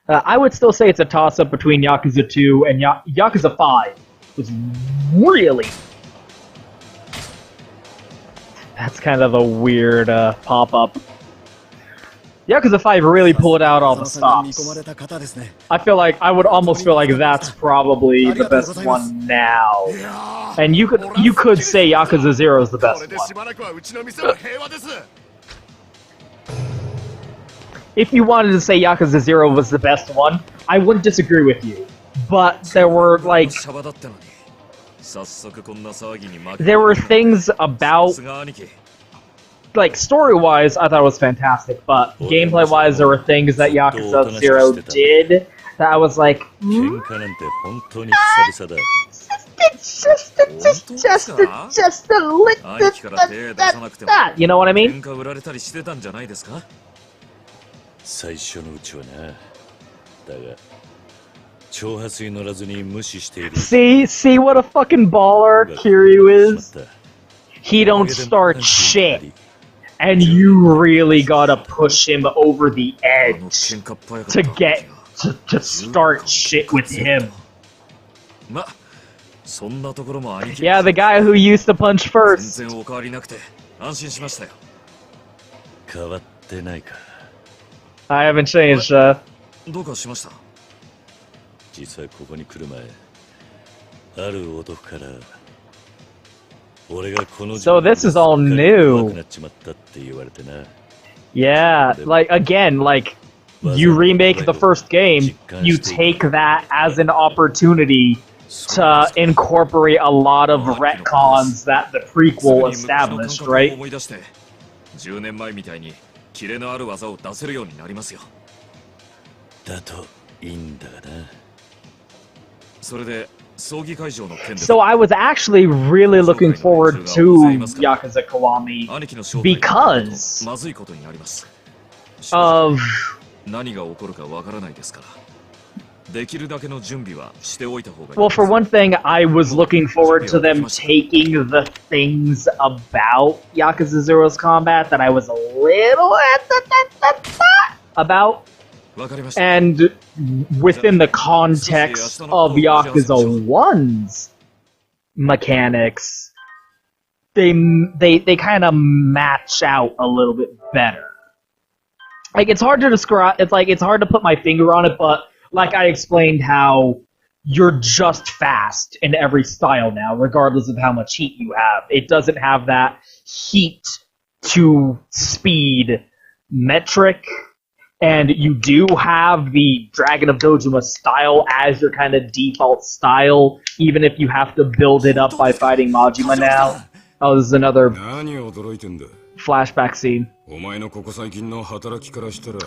I would still say it's a toss-up between Yakuza 2 and Yakuza 5. Was really... That's kind of a weird pop-up. Yakuza 5 really pulled out all the stops. I would almost feel like that's probably the best one now. And you could say Yakuza 0 is the best one. If you wanted to say Yakuza 0 was the best one, I wouldn't disagree with you. But there were like... There were things about... Like, story-wise, I thought it was fantastic, but gameplay-wise, there were things that Yakuza 0 did that I was like, just a little that. You know what I mean? See what a fucking baller Kiryu is? He don't start shit. And you really gotta push him over the edge to get to start shit with him. Yeah, the guy who used to punch first. I haven't changed, So this is all new. Yeah, like, again, like, you remake the first game, you take that as an opportunity to incorporate a lot of retcons that the prequel established, right? So I was actually really looking forward to Yakuza Kiwami because of... Well, for one thing, I was looking forward to them taking the things about Yakuza 0's combat that I was a little about. And within the context of Yakuza 1's mechanics, they kind of match out a little bit better. Like, it's hard to describe, it's hard to put my finger on it, but like I explained how you're just fast in every style now, regardless of how much heat you have. It doesn't have that heat to speed metric. And you do have the Dragon of Dojima style as your kind of default style, even if you have to build it up by fighting Majima now. Oh, this is another flashback scene.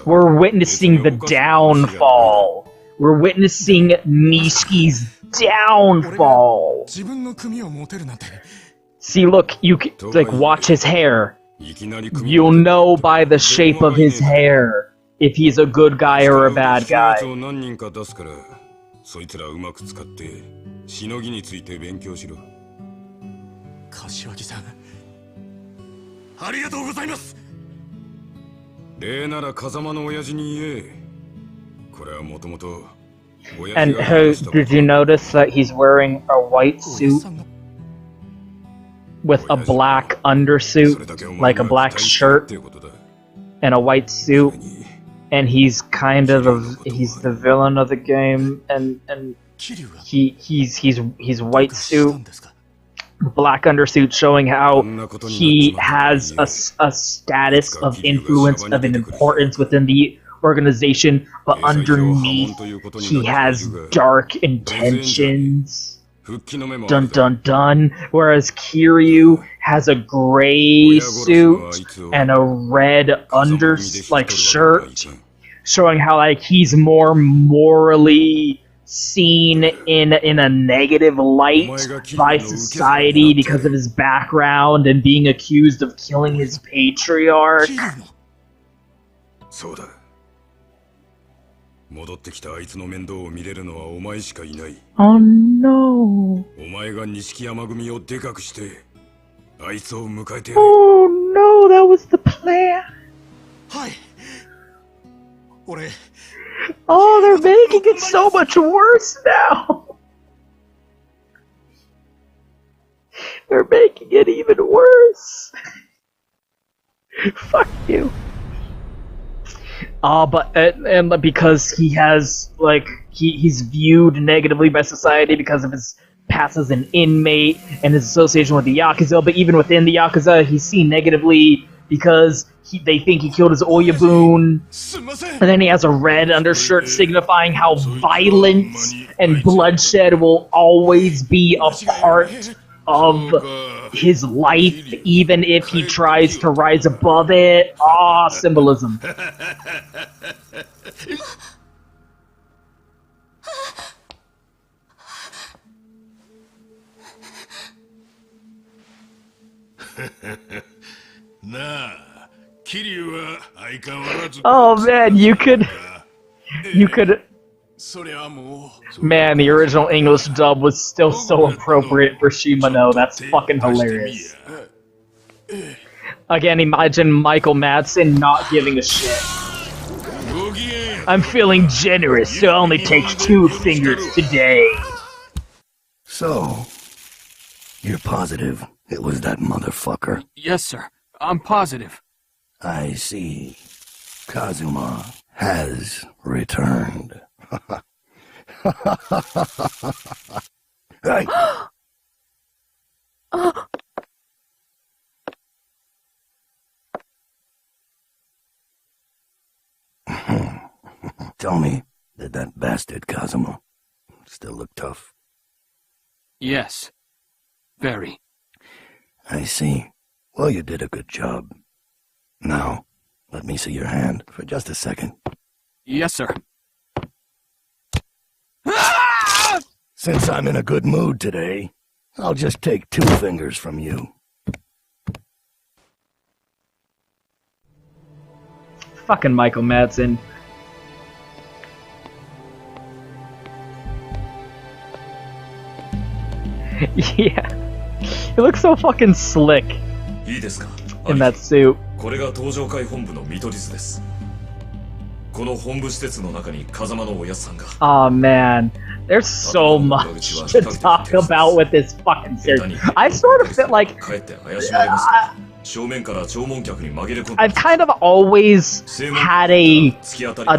We're witnessing the downfall. We're witnessing Nishiki's downfall. See, look, you can, like, watch his hair. You'll know by the shape of his hair if he's a good guy or a bad guy. And did you notice that he's wearing a white suit with a black undersuit, like a black shirt and a white suit? And he's kind of he's the villain of the game, and he's white suit, black undersuit, showing how he has a status of influence, of an importance within the organization, but underneath he has dark intentions. Dun dun dun. Whereas Kiryu has a gray suit and a red shirt, showing how like he's more morally seen in a negative light by society because of his background and being accused of killing his patriarch. Oh no. Oh no, that was the plan. Oh, they're making it so much worse now! They're making it even worse! Fuck you. But and because he has he's viewed negatively by society because of his past as an inmate and his association with the Yakuza, but even within the Yakuza, he's seen negatively because they think he killed his Oyabun, and then he has a red undershirt signifying how violence and bloodshed will always be a part of his life, even if he tries to rise above it. Ah, symbolism. Oh man, you could. Man, the original English dub was still so appropriate for Shimano. That's fucking hilarious. Again, imagine Michael Madsen not giving a shit. I'm feeling generous, so it only takes 2 fingers today. So, you're positive it was that motherfucker? Yes, sir. I'm positive. I see. Kazuma has returned. Hey! Tell me, did that bastard Kazuma still look tough? Yes. Very. I see. Well, you did a good job. Now, let me see your hand for just a second. Yes, sir. Since I'm in a good mood today, I'll just take 2 fingers from you. Fucking Michael Madsen. Yeah. He looks so fucking slick in that suit. Oh man, there's so much to talk about with this fucking series. I sort of feel like I've kind of always had a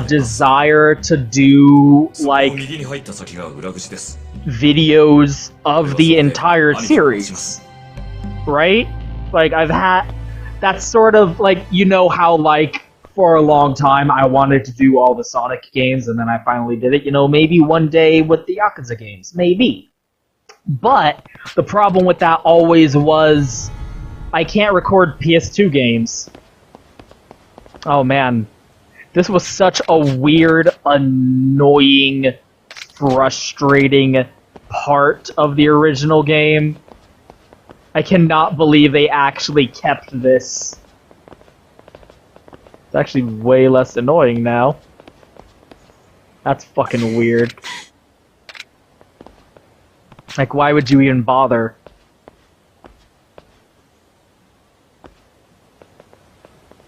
desire to do like videos of the entire series, right? Like I've had that's sort of like, you know how like for a long time I wanted to do all the Sonic games and then I finally did it, you know, maybe one day with the Yakuza games, maybe. But the problem with that always was I can't record PS2 games. Oh man, this was such a weird, annoying, frustrating part of the original game. I cannot believe they actually kept this. It's actually way less annoying now. That's fucking weird. Like, why would you even bother?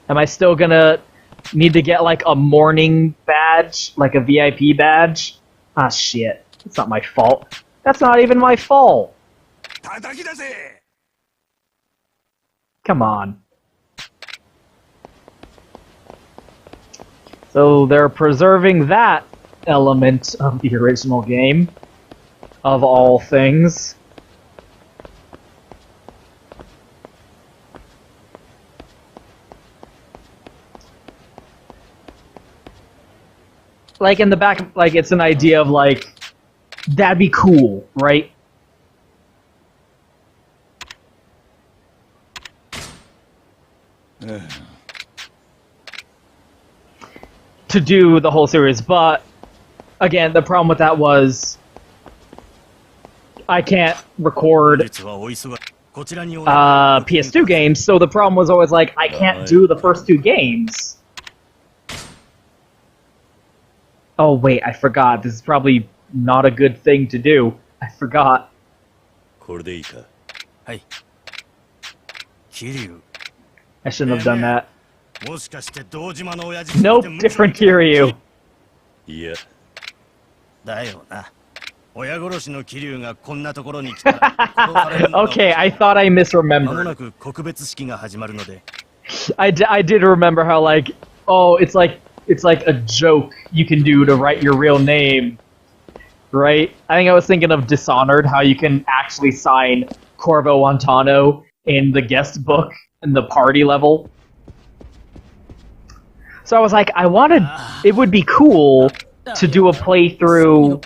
Am I still gonna need to get, like, a morning badge? Like a VIP badge? Ah, shit. It's not my fault. That's not even my fault! Come on. So they're preserving that element of the original game, of all things. Like in the back, like it's an idea of like, that'd be cool, right? To do the whole series, but again, the problem with that was I can't record PS2 games, so the problem was always like I can't do the first 2 games. Oh wait, I forgot. This is probably not a good thing to do. I forgot. I shouldn't have done that. Nope, different Kiryu. いや。だよな。 Okay, I thought I misremembered. I did remember how, like, oh, it's like a joke you can do to write your real name, right? I think I was thinking of Dishonored, how you can actually sign Corvo Antano in the guest book in the party level. So I was like, it would be cool to do a playthrough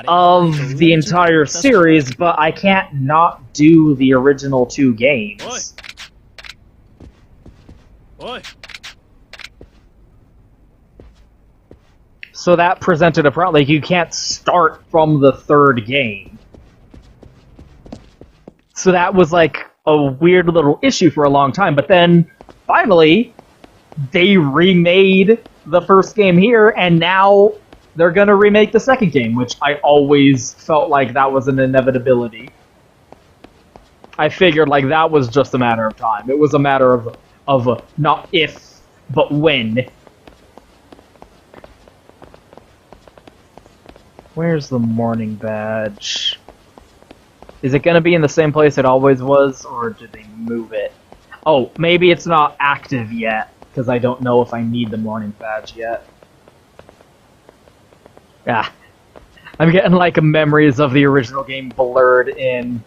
of the entire series, but I can't not do the original 2 games. So that presented a problem. Like, you can't start from the 3rd game. So that was like a weird little issue for a long time, but then finally they remade the 1st game here, and now they're gonna remake the 2nd game, which I always felt like that was an inevitability. I figured like that was just a matter of time. It was a matter of not if, but when. Where's the morning badge? Is it gonna be in the same place it always was, or did they move it? Oh, maybe it's not active yet, because I don't know if I need the morning badge yet. Yeah. I'm getting like memories of the original game blurred in.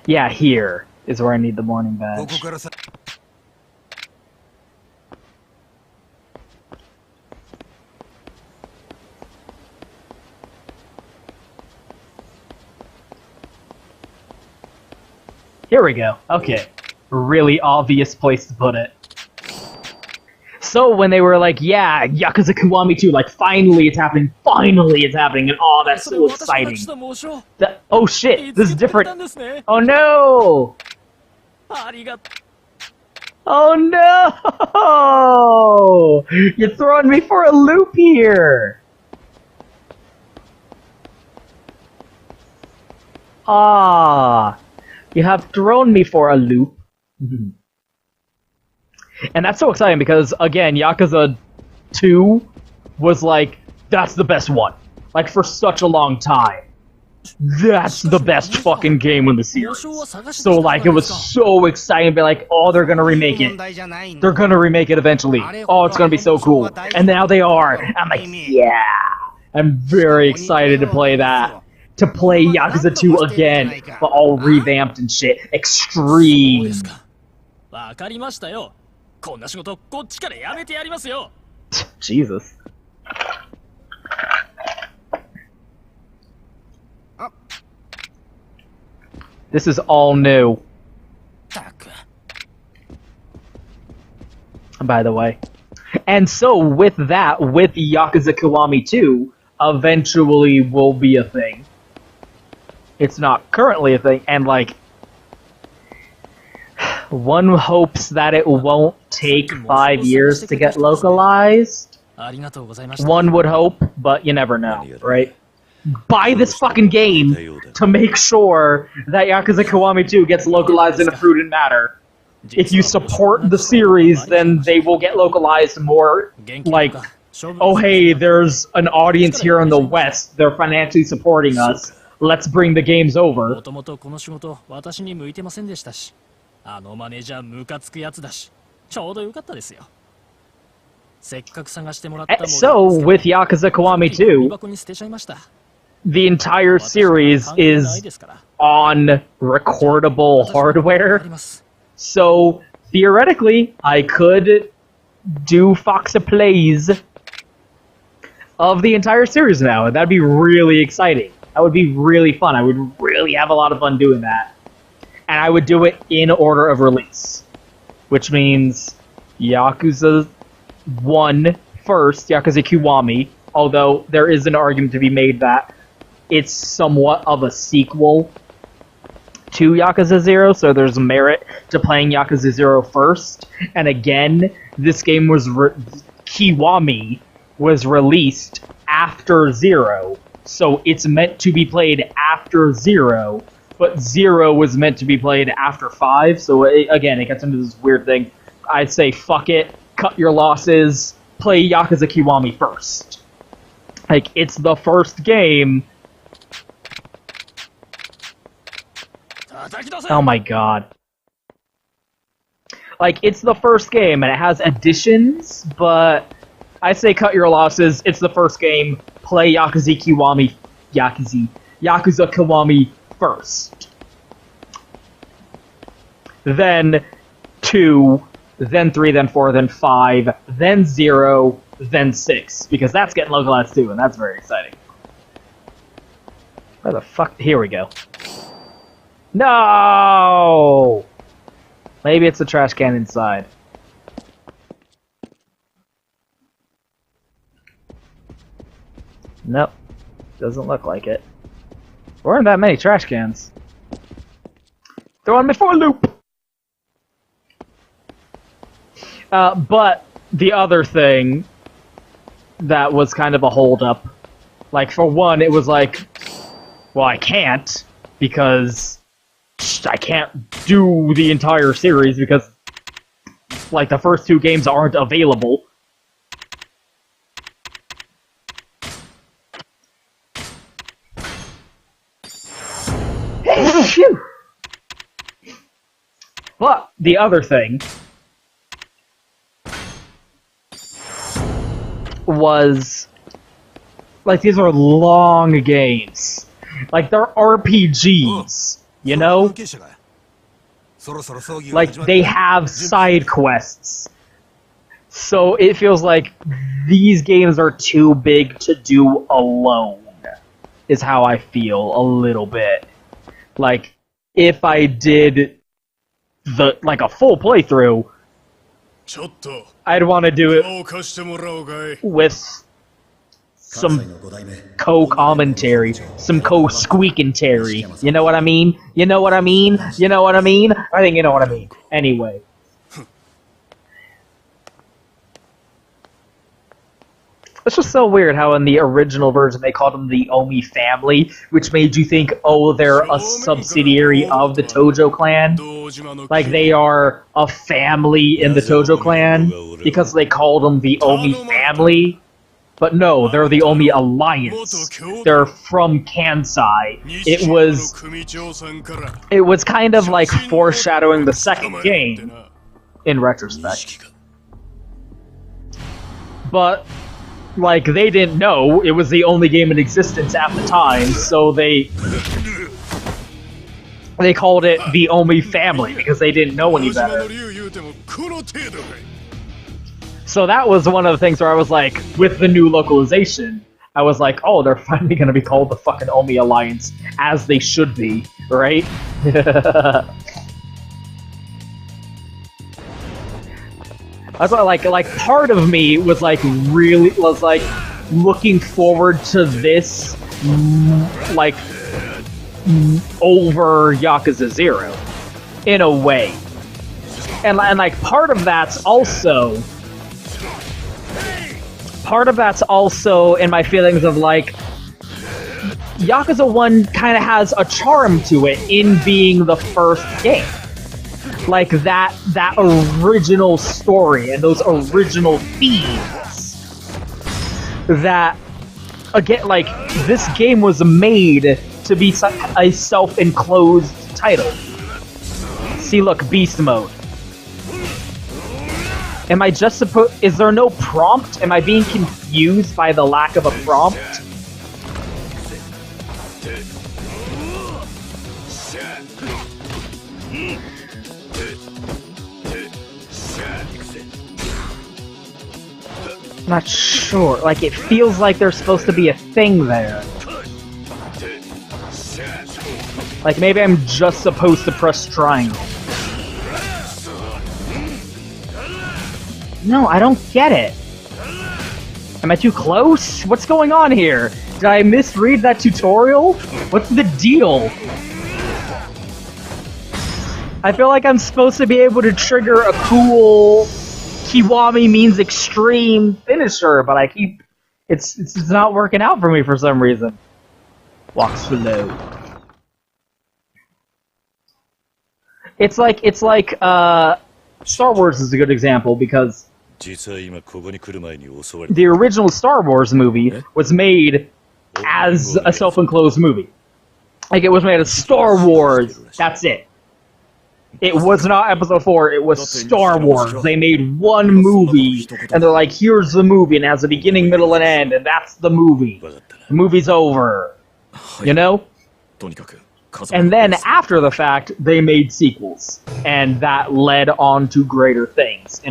Yeah, here is where I need the morning badge. Here we go. Okay. Really obvious place to put it. So when they were like, yeah, Yakuza Kiwami 2, like, finally it's happening, and oh, that's so exciting. Oh shit, this is different. Oh no! Oh no! You're throwing me for a loop here! Ah, you have thrown me for a loop. And that's so exciting because, again, Yakuza 2 was like, that's the best one. Like, for such a long time. That's the best fucking game in the series. So, like, it was so exciting to be like, oh, they're gonna remake it. They're gonna remake it eventually. Oh, it's gonna be so cool. And now they are. I'm like, yeah. I'm very excited to play that. To play Yakuza 2 again, but all revamped and shit. Extreme. Jesus. This is all new. By the way. And so, with that, with Yakuza Kiwami 2, eventually will be a thing. It's not currently a thing, and like, one hopes that it won't take 5 years to get localized. One would hope, but you never know, right? Buy this fucking game to make sure that Yakuza Kiwami 2 gets localized in a prudent manner. If you support the series, then they will get localized more, like, oh hey, there's an audience here in the West, they're financially supporting us, let's bring the games over. So, with Yakuza Kiwami 2, the entire series is on recordable hardware. So, theoretically, I could do Foxeh plays of the entire series now, and that'd be really exciting. That would be really fun. I would really have a lot of fun doing that. And I would do it in order of release. Which means Yakuza 1 first, Yakuza Kiwami, although there is an argument to be made that it's somewhat of a sequel to Yakuza 0, so there's merit to playing Yakuza 0 first. And again, this game was Kiwami was released after 0, so it's meant to be played after 0, but 0 was meant to be played after 5, so again, it gets into this weird thing. I'd say fuck it, cut your losses, play Yakuza Kiwami first. Like, it's the first game. Oh my god. Like, it's the first game, and it has additions, but I say cut your losses, it's the first game, play Yakuza Kiwami first. Then 2, then 3, then 4, then 5, then 0, then 6, because that's getting localized too, and that's very exciting. Where the fuck? Here we go. No! Maybe it's a trash can inside. Nope. Doesn't look like it. There aren't that many trash cans. Throwing me for a loop! But the other thing that was kind of a hold-up, like, for one, it was like, well, I can't, because I can't do the entire series, because, like, the first 2 games aren't available. But the other thing was, like, these are long games. Like, they're RPGs, you know? Like, they have side quests. So it feels like these games are too big to do alone, is how I feel a little bit. Like, if I did a full playthrough, I'd want to do it with some co-commentary, some co-squeakintary. You know what I mean? You know what I mean? You know what I mean? I think you know what I mean. Anyway. It's just so weird how in the original version they called them the Omi family, which made you think, oh, they're a subsidiary of the Tojo clan. Like, they are a family in the Tojo clan, because they called them the Omi family. But no, they're the Omi Alliance. They're from Kansai. It was kind of like foreshadowing the second game, in retrospect. But, like, they didn't know it was the only game in existence at the time, so they called it the Omi family, because they didn't know any better. So that was one of the things where I was like, with the new localization, I was like, oh, they're finally gonna be called the fucking Omi Alliance, as they should be, right? That's why, like, part of me was like looking forward to this, like, over Yakuza 0, in a way. And like, part of that's also in my feelings of, like, Yakuza 1 kind of has a charm to it in being the first game. Like, that original story and those original themes. That, again, like, this game was made to be a self-enclosed title. See, look, Beast Mode. Am I just supposed... Is there no prompt? Am I being confused by the lack of a prompt? I'm not sure. Like, it feels like there's supposed to be a thing there. Like, maybe I'm just supposed to press triangle. No, I don't get it. Am I too close? What's going on here? Did I misread that tutorial? What's the deal? I feel like I'm supposed to be able to trigger a cool Kiwami means extreme finisher, but I keep... It's not working out for me for some reason. Walk slow. It's like, Star Wars is a good example, because the original Star Wars movie was made as a self-enclosed movie. Like, it was made as Star Wars, that's it. It was not Episode 4, it was Star Wars. They made one movie, and they're like, here's the movie, and it has a beginning, middle, and end, and that's the movie. The movie's over. You know? And then, after the fact, they made sequels. And that led on to greater things,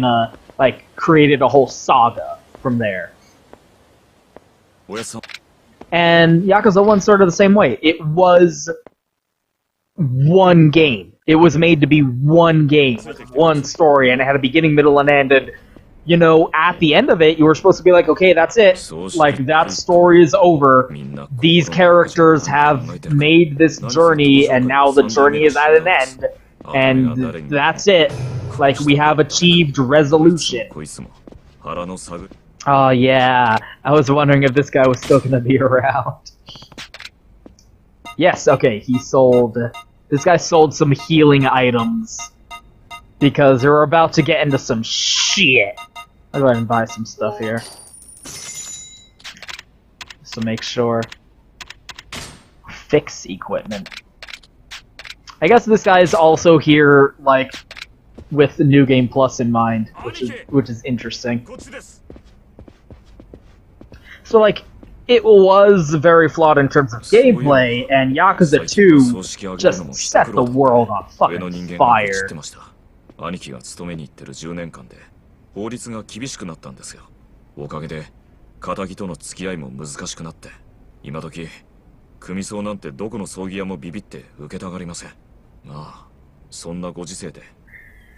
created a whole saga from there. And Yakuza 1 started the same way. It was one game. It was made to be one game, one story, and it had a beginning, middle, and end. And, you know, at the end of it, you were supposed to be like, okay, that's it. Like, that story is over. These characters have made this journey, and now the journey is at an end. And that's it. Like, we have achieved resolution. Oh, yeah. I was wondering if this guy was still gonna be around. Yes, okay, he sold... This guy sold some healing items. Because they were about to get into some shit. I'll go ahead and buy some stuff here. Just to make sure. Fix equipment. I guess this guy is also here, like, with the New Game Plus in mind, which is interesting. So, like, it was very flawed in terms of gameplay, and Yakuza 2 just set the world on fucking fire. 兄貴が勤めに行ってる10年間で法律が厳しくなったんですよ。おかげで仇との付き合いも難しくなって、今時組総なんてどこの葬儀屋もビビって受けたがりません。まあそんなご時世で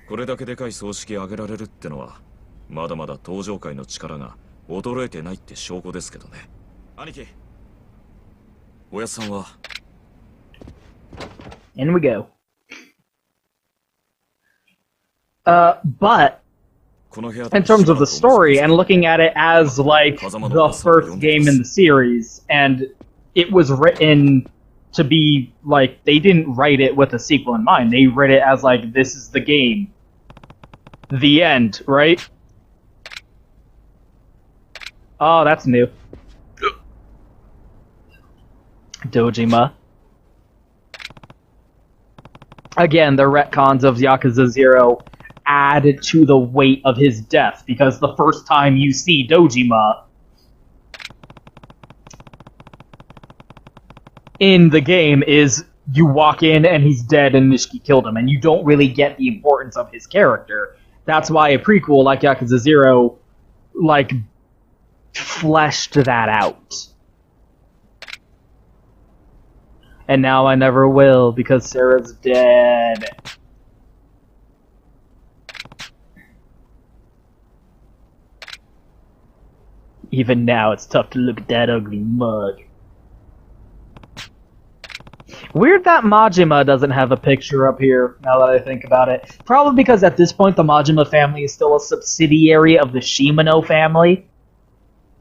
これだけでかい葬式挙げられるってのはまだまだ登場界の力が衰えてないって証拠ですけどね。兄貴、おやっさんは。In we go. But in terms of the story and looking at it as like the first game in the series, and it was written to be like, they didn't write it with a sequel in mind. They wrote it as like, this is the game. The end, right? Oh, that's new. Dojima. Again, the retcons of Yakuza 0 add to the weight of his death, because the first time you see Dojima in the game is you walk in and he's dead and Nishiki killed him, and you don't really get the importance of his character. That's why a prequel like Yakuza 0, like, fleshed that out. And now I never will, because Sarah's dead. Even now, it's tough to look at that ugly mug. Weird that Majima doesn't have a picture up here, now that I think about it. Probably because at this point, the Majima family is still a subsidiary of the Shimano family.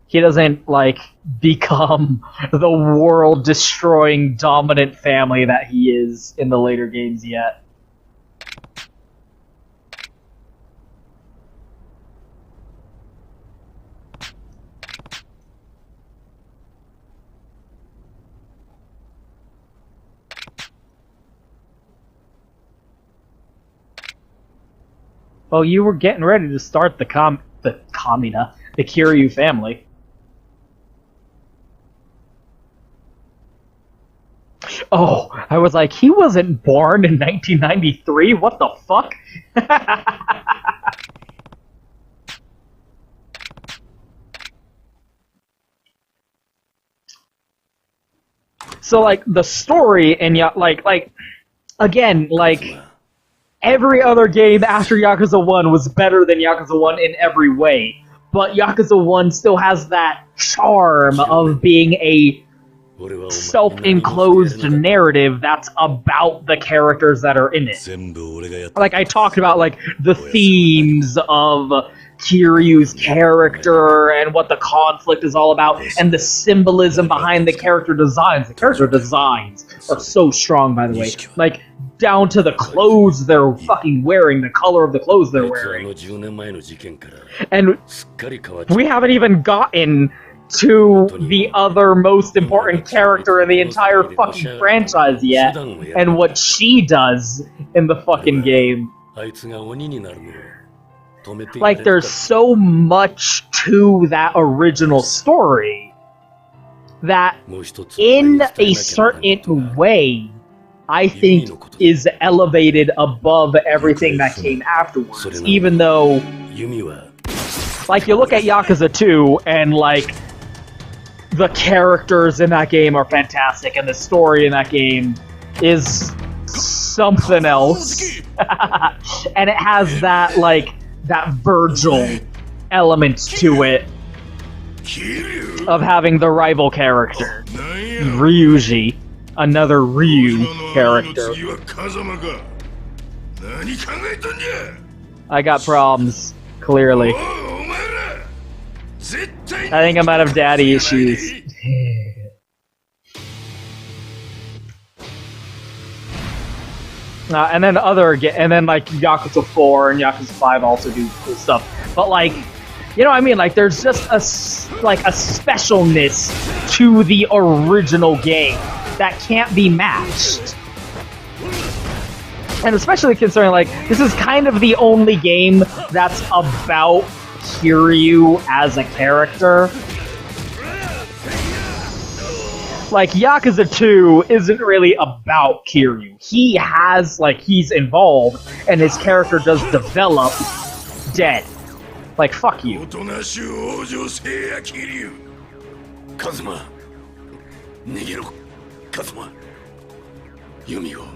He doesn't, like, become the world-destroying dominant family that he is in the later games yet. Well, you were getting ready to start the Kiryu family. Oh, I was like, he wasn't born in 1993? What the fuck? So, like, the story in again, like, every other game after Yakuza 1 was better than Yakuza 1 in every way. But Yakuza 1 still has that charm of being a self-enclosed narrative that's about the characters that are in it. Like I talked about, like, the themes of Kiryu's character and what the conflict is all about, and the symbolism behind the character designs. The character designs are so strong, by the way. Like, down to the clothes they're fucking wearing, the color of the clothes they're wearing. And we haven't even gotten to the other most important character in the entire fucking franchise yet, and what she does in the fucking game. Like, there's so much to that original story that, in a certain way, I think is elevated above everything that came afterwards. Even though, like, you look at Yakuza 2, and, like, the characters in that game are fantastic, and the story in that game is something else. And it has that, like, that Virgil element to it of having the rival character, Ryuji, another Ryu character. I got problems, clearly. I think I'm out of daddy issues. And then like Yakuza 4 and Yakuza 5 also do cool stuff. But like, you know what I mean? Like, there's just a specialness to the original game that can't be matched. And especially considering, like, this is kind of the only game that's about Kiryu as a character. Like, Yakuza 2 isn't really about Kiryu. He has, like, he's involved, and his character does develop dead. Like, fuck you. Kazuma, Nigero, Kazuma, Yumi-o,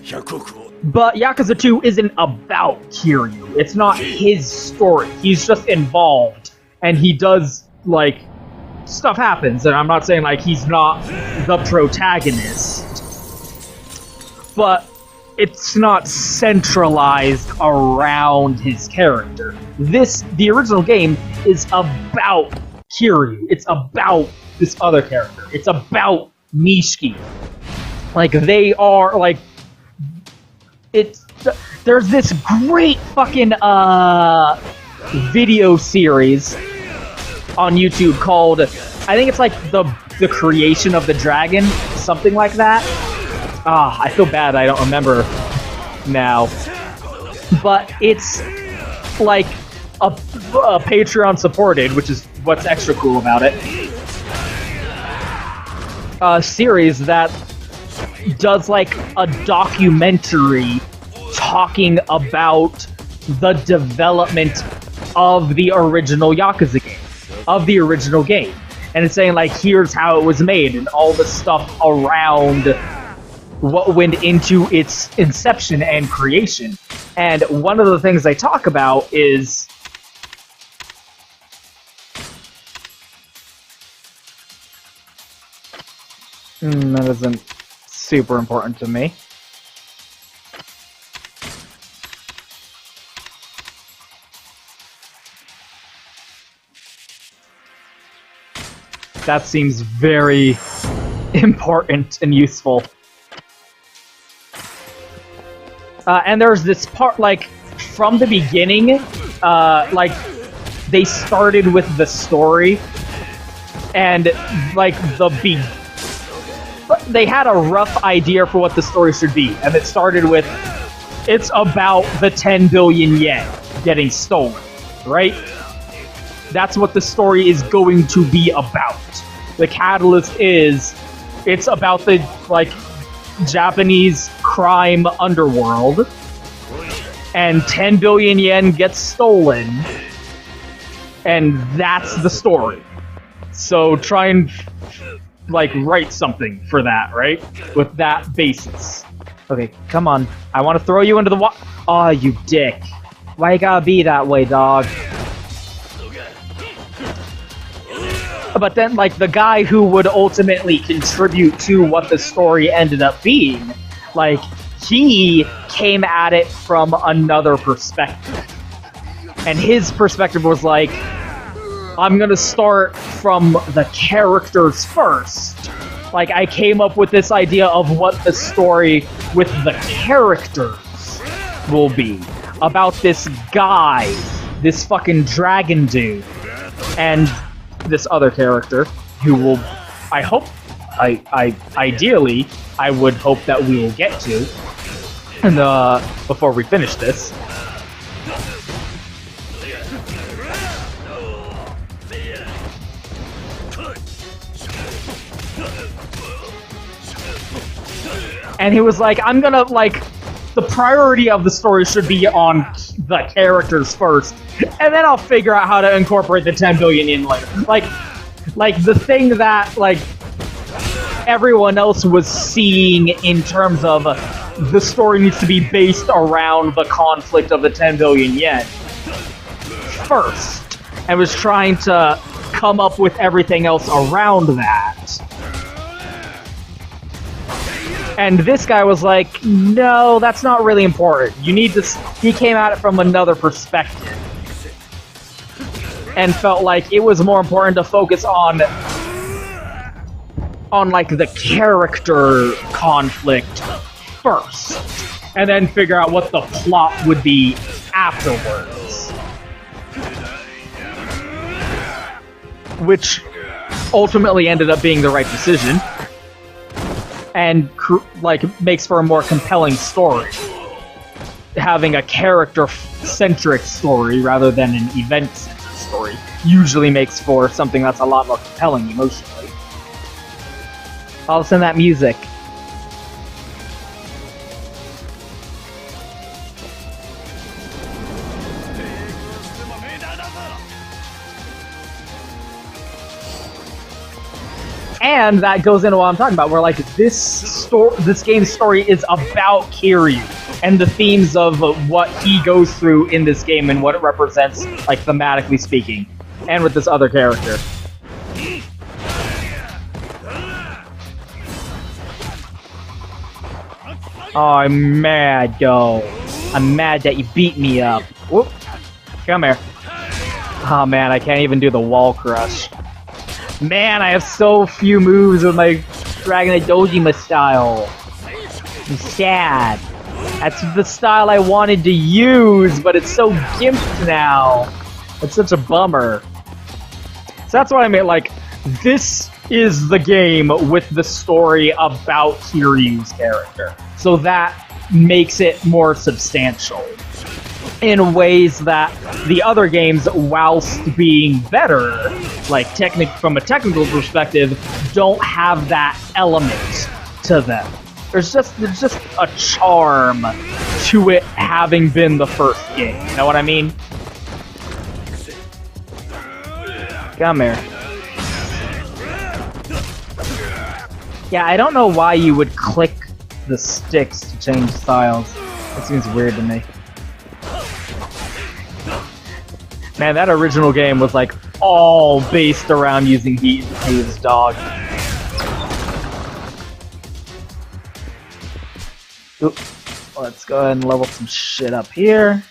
Hyakuoku. But Yakuza 2 isn't about Kiryu. It's not his story. He's just involved, and he does, like, stuff happens, and I'm not saying, like, he's not the protagonist, but it's not centralized around his character. The original game is about Kiryu. It's about this other character. It's about Nishiki. Like, they are, like, there's this great fucking, video series on YouTube called, I think it's like the creation of the dragon, something like that. I feel bad I don't remember now. But it's like a Patreon supported, which is what's extra cool about it, a series that does like a documentary talking about the development of the original Yakuza game. And it's saying, like, here's how it was made, and all the stuff around what went into its inception and creation. And one of the things they talk about is that isn't super important to me. That seems very important and useful. And there's this part, like, from the beginning, like, they started with the story, and, like, they had a rough idea for what the story should be, and it started with, it's about the 10 billion yen getting stolen, right? That's what the story is going to be about. The catalyst is, it's about the, like, Japanese crime underworld, and 10 billion yen gets stolen, and that's the story. So try and, like, write something for that, right? With that basis. Okay, come on. I want to throw you into the water. Aw, you dick. Why you gotta be that way, dog? But then, like, the guy who would ultimately contribute to what the story ended up being, like, he came at it from another perspective. And his perspective was like, I'm gonna start from the characters first. Like, I came up with this idea of what the story with the characters will be. About this guy, this fucking dragon dude, and this other character who will, I hope, ideally, I would hope that we will get to, and before we finish this. And he was like, I'm gonna, like, the priority of the story should be on the characters first, and then I'll figure out how to incorporate the 10 billion yen later. Like the thing that, like, everyone else was seeing in terms of the story needs to be based around the conflict of the 10 billion yen first, and was trying to come up with everything else around that. And this guy was like, no, that's not really important. You need to... He came at it from another perspective. And felt like it was more important to focus on like, the character conflict first. And then figure out what the plot would be afterwards. Which ultimately ended up being the right decision. And, like, makes for a more compelling story. Having a character-centric story rather than an event-centric story usually makes for something that's a lot more compelling emotionally. I'll listen to that music. And that goes into what I'm talking about, where, like, this game's story is about Kiryu and the themes of what he goes through in this game and what it represents, like, thematically speaking, and with this other character. Oh, I'm mad, yo. I'm mad that you beat me up. Whoop. Come here. Oh man, I can't even do the wall crush. Man, I have so few moves with my Dragon Dojima style. I'm sad. That's the style I wanted to use, but it's so gimped now. It's such a bummer. So that's what I mean, like, this is the game with the story about Kiryu's character. So that makes it more substantial. In ways that the other games, whilst being better, like from a technical perspective, don't have that element to them. There's just a charm to it having been the first game. You know what I mean? Come here. Yeah, I don't know why you would click the sticks to change styles. That seems weird to me. Man, that original game was like all based around using heat to his dog. Oop. Let's go ahead and level some shit up here.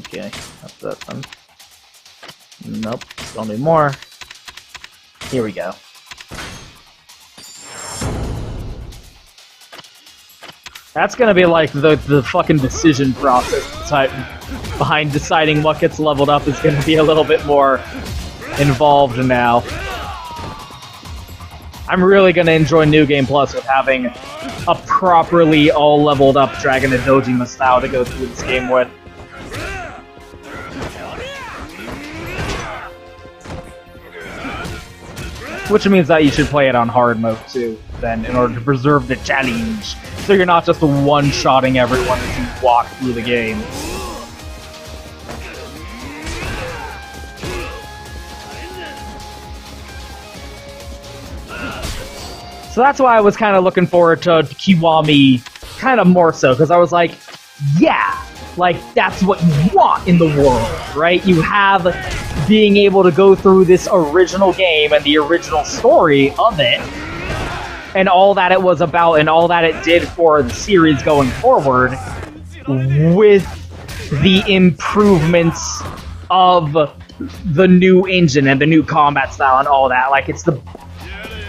Okay, that's that one. Nope, still need more. Here we go. That's gonna be like the fucking decision process behind deciding what gets leveled up is gonna be a little bit more involved now. I'm really gonna enjoy New Game Plus with having a properly all leveled up Dragon and Dojima style to go through this game with. Which means that you should play it on hard mode too, then, in order to preserve the challenge. So you're not just one-shotting everyone as you walk through the game. So that's why I was kind of looking forward to Kiwami kind of more so, because I was like, yeah, like, that's what you want in the world, right? You have being able to go through this original game and the original story of it, and all that it was about and all that it did for the series going forward, with the improvements of the new engine and the new combat style and all that. Like, it's the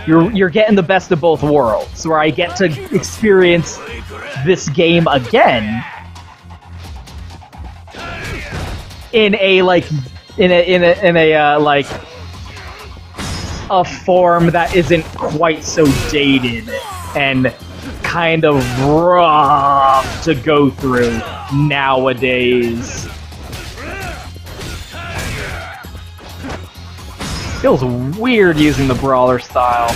you're getting the best of both worlds, where I get to experience this game again in a a form that isn't quite so dated and kind of rough to go through nowadays. Feels weird using the brawler style.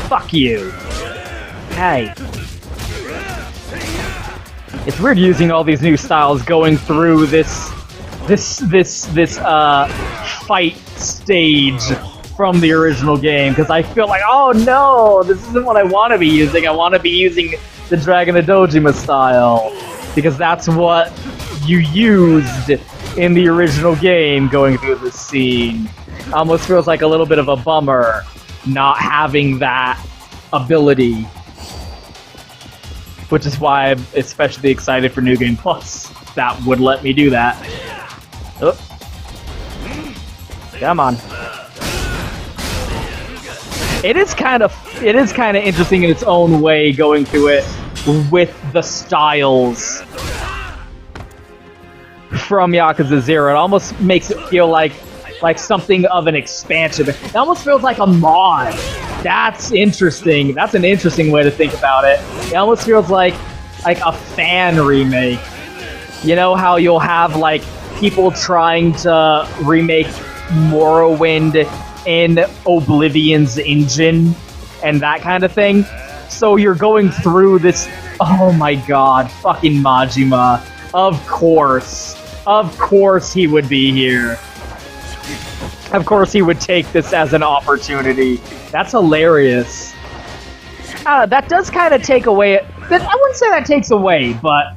Fuck you. Hey. It's weird using all these new styles going through this fight stage from the original game, because I feel like, oh no, this isn't what I want to be using. I want to be using the Dragon of Dojima style, because that's what you used in the original game going through this scene. Almost feels like a little bit of a bummer not having that ability, which is why I'm especially excited for New Game Plus. That would let me do that. Oh. Come on. It is kind of interesting in its own way going through it with the styles from Yakuza 0. It almost makes it feel like something of an expansion. It almost feels like a mod. That's interesting. That's an interesting way to think about it. It almost feels like a fan remake. You know how you'll have like people trying to remake Morrowind in Oblivion's engine and that kind of thing. So you're going through this. Oh my god, fucking Majima. Of course he would be here. Of course he would take this as an opportunity. That's hilarious. That does kind of take away... I wouldn't say that takes away, but...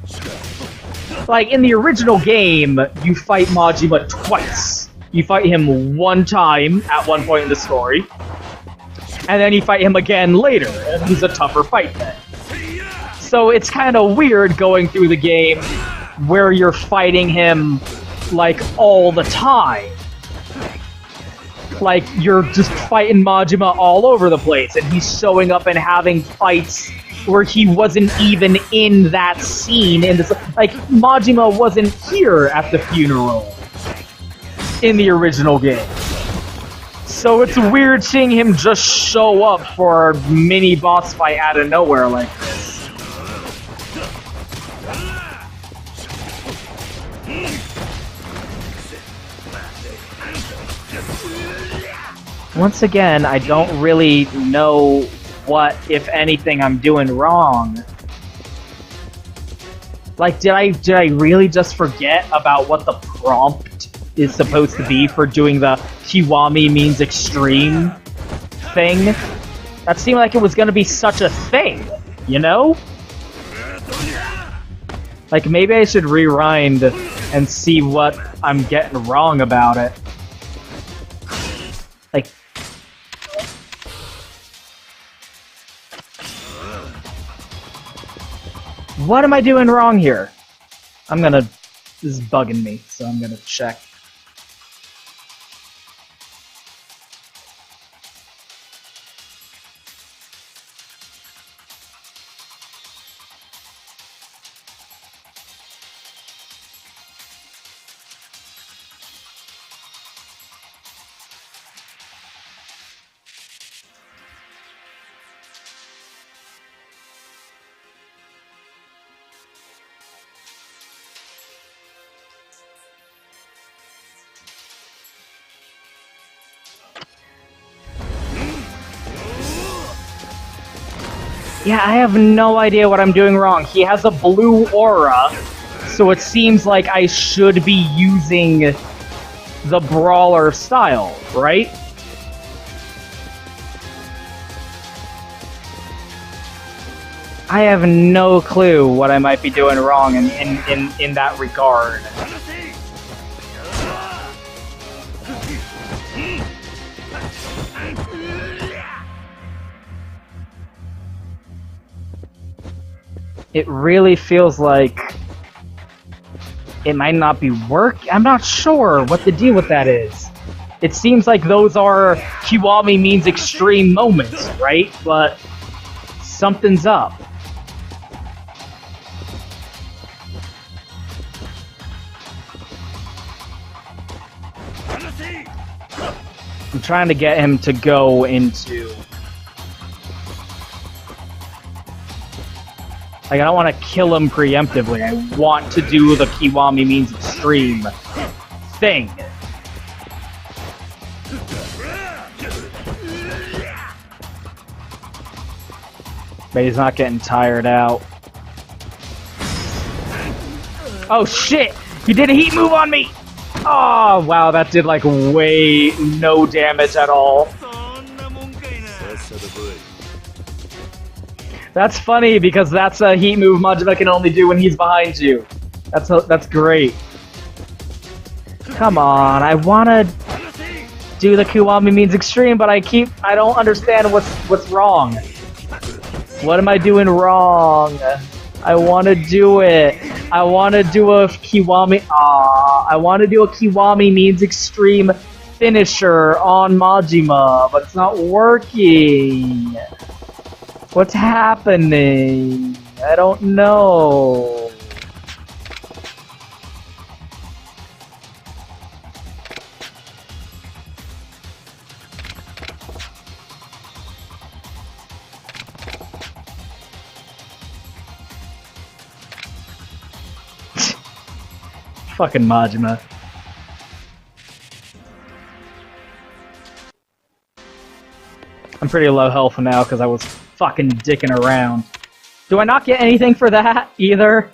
like, in the original game, you fight Majima twice. You fight him one time at one point in the story, and then you fight him again later, and he's a tougher fight then. So it's kind of weird going through the game where you're fighting him, like, all the time. Like, you're just fighting Majima all over the place, and he's showing up and having fights where he wasn't even in that scene. Like, Majima wasn't here at the funeral in the original game. So it's weird seeing him just show up for a mini boss fight out of nowhere like this. Once again, I don't really know what, if anything, I'm doing wrong. Like, did I really just forget about what the prompt is supposed to be for doing the Kiwami means extreme thing? That seemed like it was gonna be such a thing, you know? Like, maybe I should rewind and see what I'm getting wrong about it. Like... what am I doing wrong here? This is bugging me, so I'm gonna check. Yeah, I have no idea what I'm doing wrong. He has a blue aura, so it seems like I should be using the brawler style, right? I have no clue what I might be doing wrong in that regard. It really feels like it might not be I'm not sure what the deal with that is. It seems like those are Kiwami means extreme moments, right? But something's up. I'm trying to get him to go into... Like, I don't want to kill him preemptively. I want to do the Kiwami means extreme thing. But he's not getting tired out. Oh shit! He did a heat move on me! Oh, wow, that did like way no damage at all. That's funny because that's a heat move Majima can only do when he's behind you. That's great. Come on, I wanna do the Kiwami means extreme, but I don't understand what's wrong. What am I doing wrong? I wanna do it. I wanna do a Kiwami. I wanna do a Kiwami means extreme finisher on Majima, but it's not working. What's happening? I don't know. Fucking Majima. I'm pretty low health now because I was fucking dicking around. Do I not get anything for that either?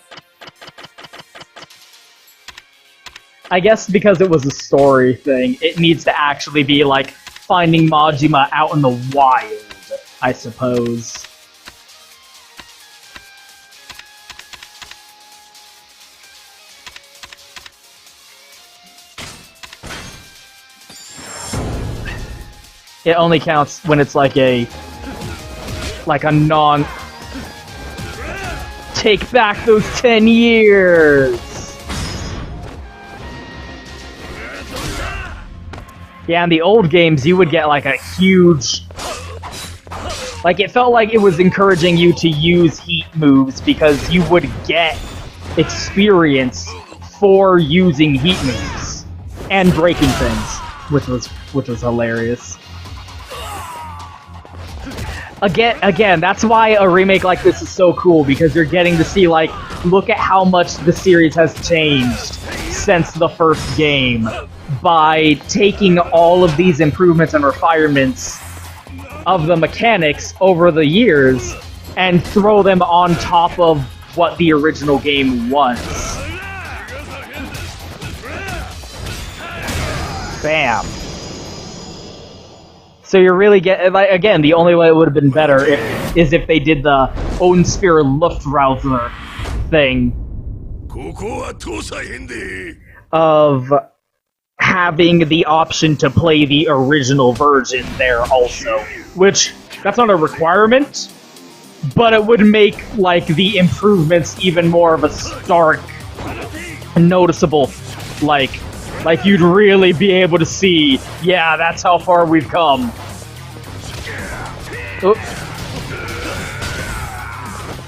I guess because it was a story thing, it needs to actually be like finding Majima out in the wild, I suppose. It only counts when it's like a non... Take back those 10 years! Yeah, in the old games, you would get like a huge... Like, it felt like it was encouraging you to use heat moves because you would get experience for using heat moves. And breaking things, which was hilarious. Again, that's why a remake like this is so cool, because you're getting to see, like, look at how much the series has changed since the first game by taking all of these improvements and refinements of the mechanics over the years and throw them on top of what the original game was. Bam. So you're really getting, like, again, the only way it would have been better is if they did the Onsphere Luftrauser thing of having the option to play the original version there also. Which, that's not a requirement, but it would make, like, the improvements even more of a stark, noticeable, like you'd really be able to see, yeah, that's how far we've come.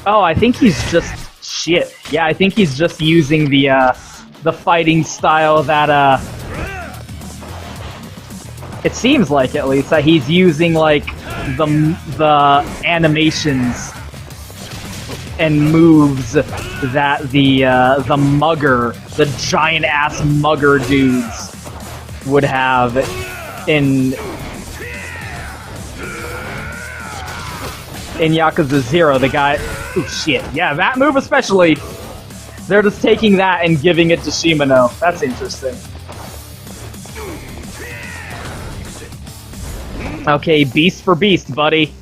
Oh, I think he's just... Shit. Yeah, I think he's just using the fighting style that, it seems like, at least, that he's using, like, the animations and moves that the mugger, the giant-ass mugger dudes would have in Yakuza 0, the guy... Oh, shit. Yeah, that move especially. They're just taking that and giving it to Shimano. That's interesting. Okay, beast for beast, buddy.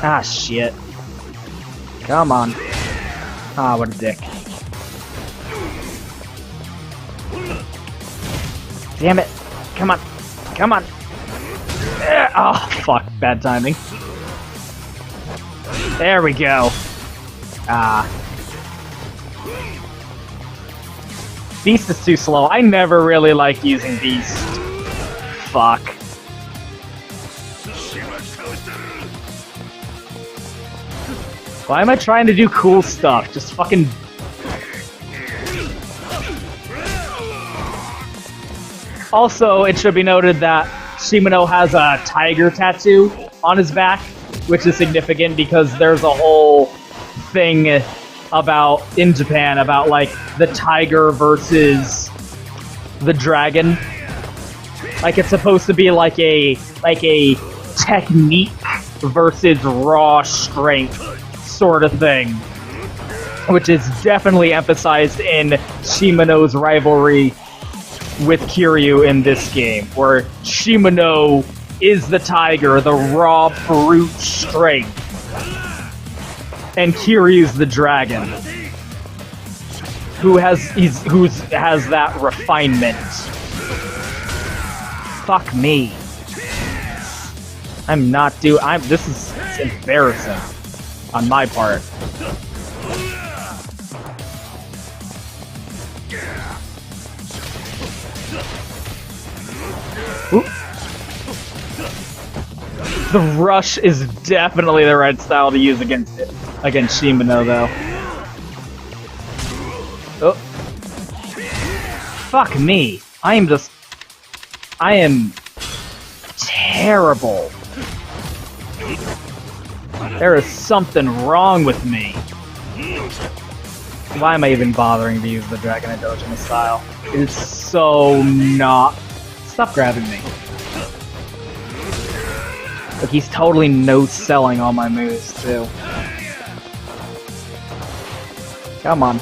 Ah, shit. Come on. Ah, what a dick. Damn it. Come on. Come on. Oh, fuck. Bad timing. There we go. Ah. Beast is too slow. I never really like using Beast. Fuck. Why am I trying to do cool stuff? Just fucking... Also, it should be noted that Shimano has a tiger tattoo on his back, which is significant because there's a whole thing about, in Japan, about like the tiger versus the dragon. Like it's supposed to be like a technique versus raw strength sort of thing, which is definitely emphasized in Shimano's rivalry with Kiryu in this game, where Shimano is the tiger, the raw brute strength, and Kiryu's the dragon, who has that refinement. Fuck me. This is embarrassing on my part. Oop. The rush is definitely the right style to use against Shimano, though. Oh. Fuck me. I am terrible. There is something wrong with me. Why am I even bothering to use the Dragon and Dojima style? It's so not... Stop grabbing me. Look, he's totally no-selling all my moves, too. Come on.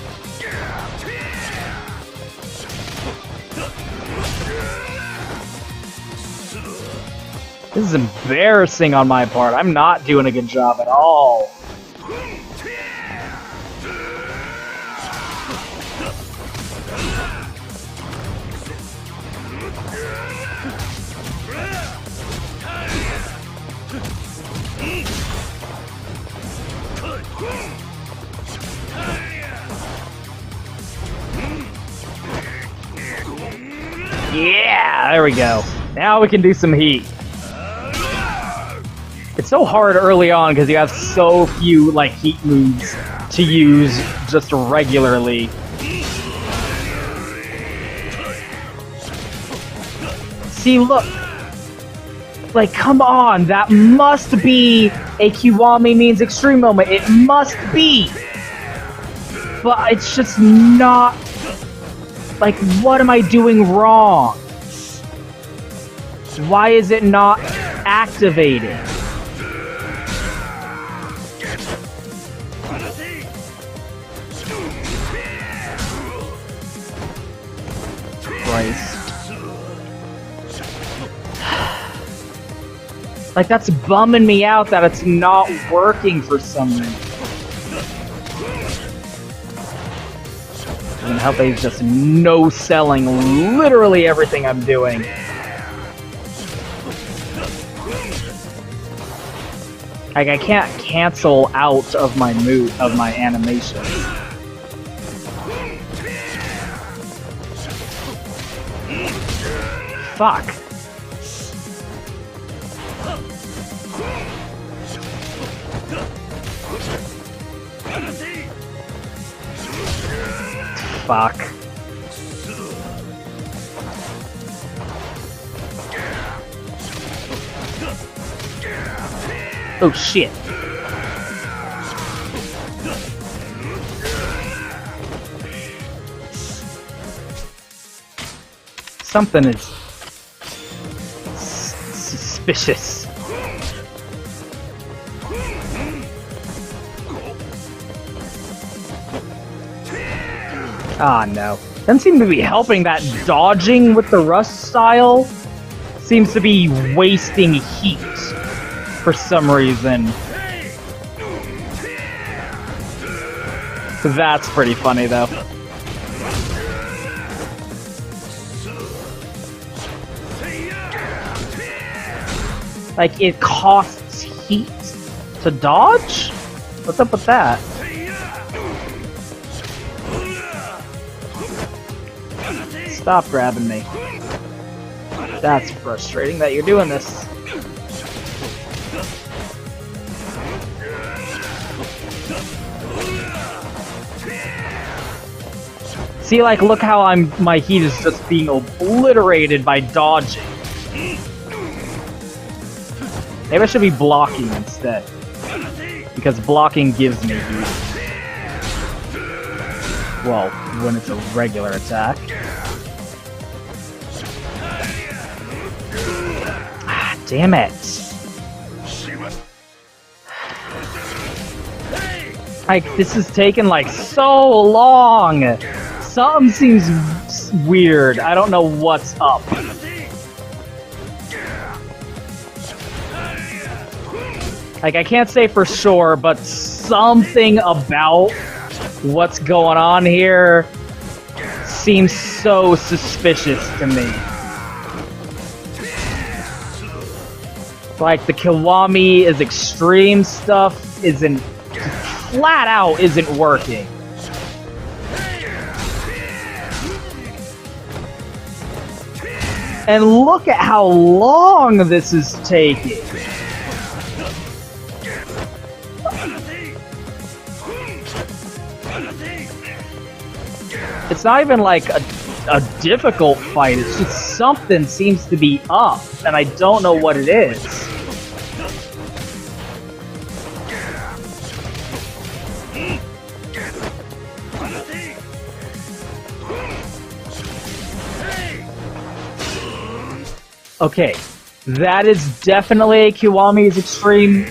This is embarrassing on my part. I'm not doing a good job at all. Yeah, there we go. Now we can do some heat. It's so hard early on because you have so few like heat moves to use just regularly. See, look. Like, come on, that must be a Kiwami means extreme moment. It must be. But it's just not. Like, what am I doing wrong? Why is it not activated? Christ. Like, that's bumming me out that it's not working for some reason. And how he's just no-selling literally everything I'm doing. Like, I can't cancel out of my animation. Fuck. Fuck. Oh shit. Something is suspicious. Ah, no. Doesn't seem to be helping that dodging with the rush style seems to be wasting heat for some reason. That's pretty funny, though. Like, it costs heat to dodge? What's up with that? Stop grabbing me. That's frustrating that you're doing this. See, like, look how my heat is just being obliterated by dodging. Maybe I should be blocking instead. Because blocking gives me heat. Well, when it's a regular attack. Ah, damn it. Like, this is taking, like, so long! Something seems weird. I don't know what's up. Like, I can't say for sure, but something about what's going on here seems so suspicious to me. Like, the Kiwami is extreme stuff isn't, flat out isn't working. And look at how long this is taking. It's not even like a difficult fight, it's just something seems to be up, and I don't know what it is. Okay, that is definitely Kiwami's extreme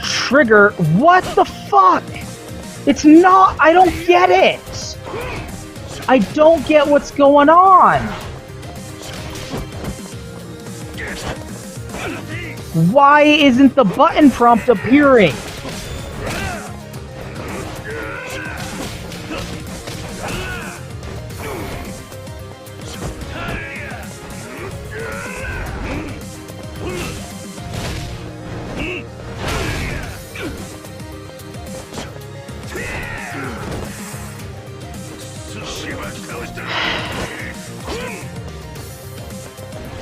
trigger. What the fuck? It's not, I don't get it. I don't get what's going on. Why isn't the button prompt appearing?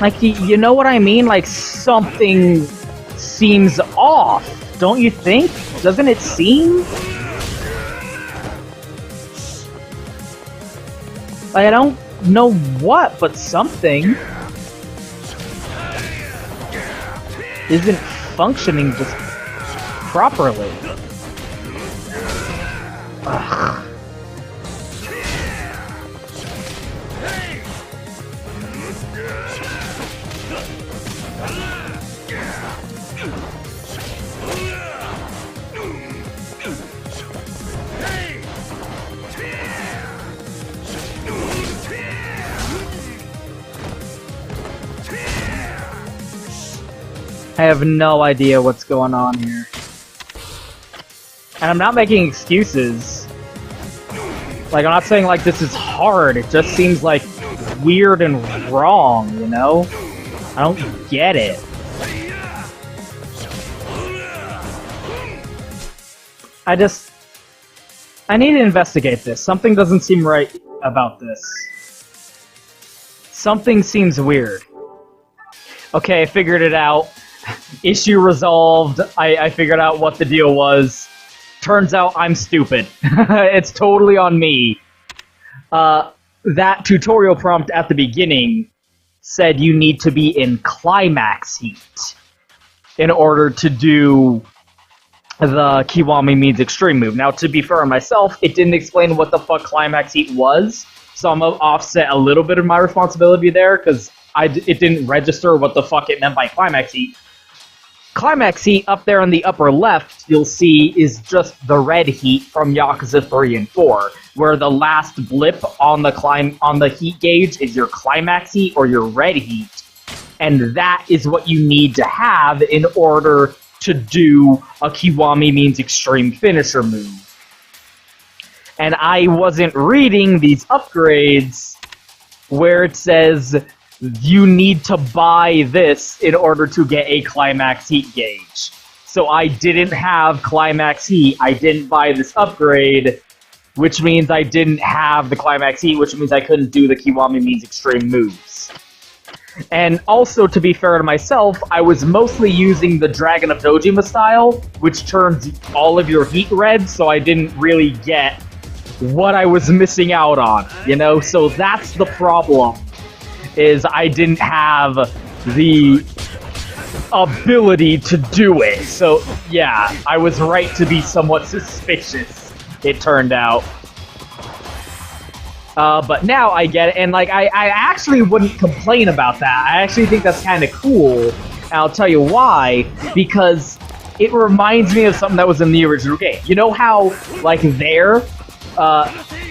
Like, you know what I mean? Like, something seems off, don't you think? Doesn't it seem? Like, I don't know what, but something isn't functioning just properly. Ugh. I have no idea what's going on here. And I'm not making excuses. Like, I'm not saying, like, this is hard. It just seems, like, weird and wrong, you know? I don't get it. I need to investigate this. Something doesn't seem right about this. Something seems weird. Okay, I figured it out. Issue resolved. I figured out what the deal was. Turns out I'm stupid. It's totally on me. That tutorial prompt at the beginning said you need to be in climax heat in order to do the Kiwami means extreme move. Now, to be fair on myself, it didn't explain what the fuck climax heat was, so I'm gonna offset a little bit of my responsibility there, because it didn't register what the fuck it meant by climax heat. Climax heat, up there in the upper left, you'll see, is just the red heat from Yakuza 3 and 4, where the last blip on the heat gauge is your climax heat or your red heat, And that is what you need to have in order to do a Kiwami means extreme finisher move. And I wasn't reading these upgrades where it says you need to buy this in order to get a climax heat gauge. So I didn't have climax heat, I didn't buy this upgrade, which means I didn't have the climax heat, which means I couldn't do the Kiwami means extreme moves. And also, to be fair to myself, I was mostly using the Dragon of Dojima style, which turns all of your heat red, so I didn't really get what I was missing out on, you know? So that's the problem, is I didn't have the ability to do it. So, yeah, I was right to be somewhat suspicious, it turned out. But now I get it, and like, I actually wouldn't complain about that. I actually think that's kind of cool, and I'll tell you why, because it reminds me of something that was in the original game. You know how, like,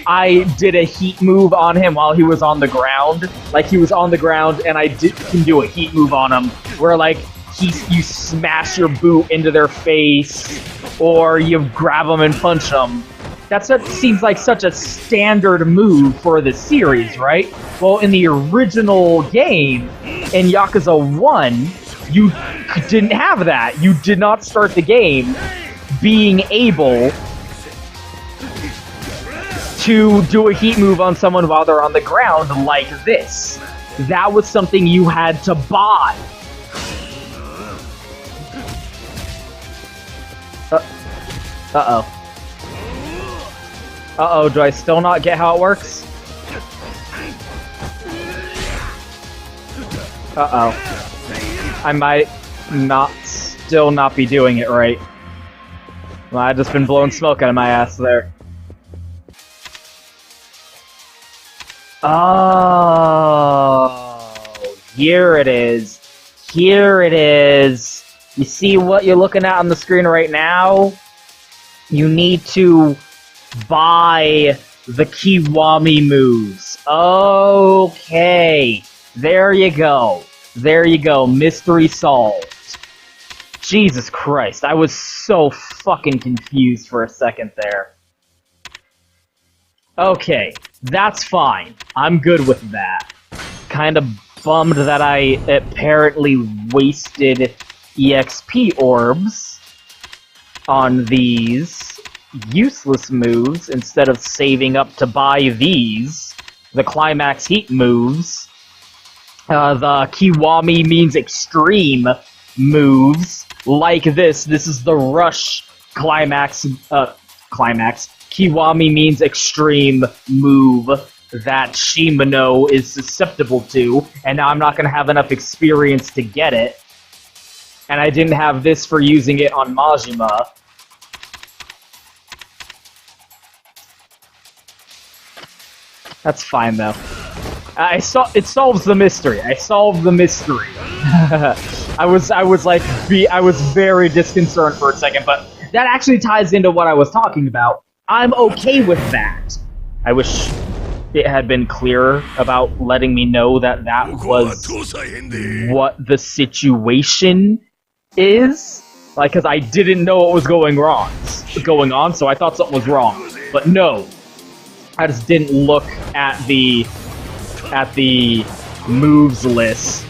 I did a heat move on him while he was on the ground? Like, he was on the ground, and I can do a heat move on him, where, like, you smash your boot into their face, or you grab them and punch them. That seems like such a standard move for the series, right? Well, in the original game, in Yakuza 1, you didn't have that. You did not start the game being able to do a heat move on someone while they're on the ground like this. That was something you had to buy. Uh-oh. Uh-oh, do I still not get how it works? Uh-oh. I might still not be doing it right. Well, I've just been blowing smoke out of my ass there. Oh, here it is. Here it is. You see what you're looking at on the screen right now? You need to buy the Kiwami moves. Okay. There you go. There you go. Mystery solved. Jesus Christ. I was so fucking confused for a second there. Okay. That's fine. I'm good with that. Kind of bummed that I apparently wasted EXP orbs on these useless moves instead of saving up to buy these, the climax heat moves, the Kiwami means extreme moves, like this. This is the rush climax, Kiwami means extreme move that Shimano is susceptible to, and now I'm not going to have enough experience to get it. And I didn't have this for using it on Majima. That's fine, though. It solves the mystery. I solved the mystery. I was very disconcerted for a second, but that actually ties into what I was talking about. I'm okay with that. I wish it had been clearer about letting me know that that was what the situation is. Like, because I didn't know what was going on, so I thought something was wrong. But no. I just didn't look at the moves list.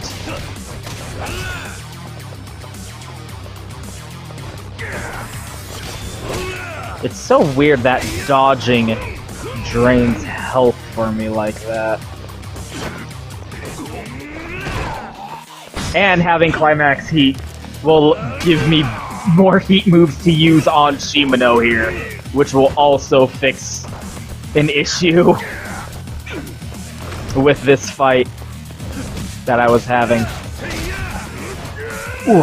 It's so weird that dodging drains health for me like that. And having climax heat will give me more heat moves to use on Shimano here, which will also fix an issue with this fight that I was having. Ooh.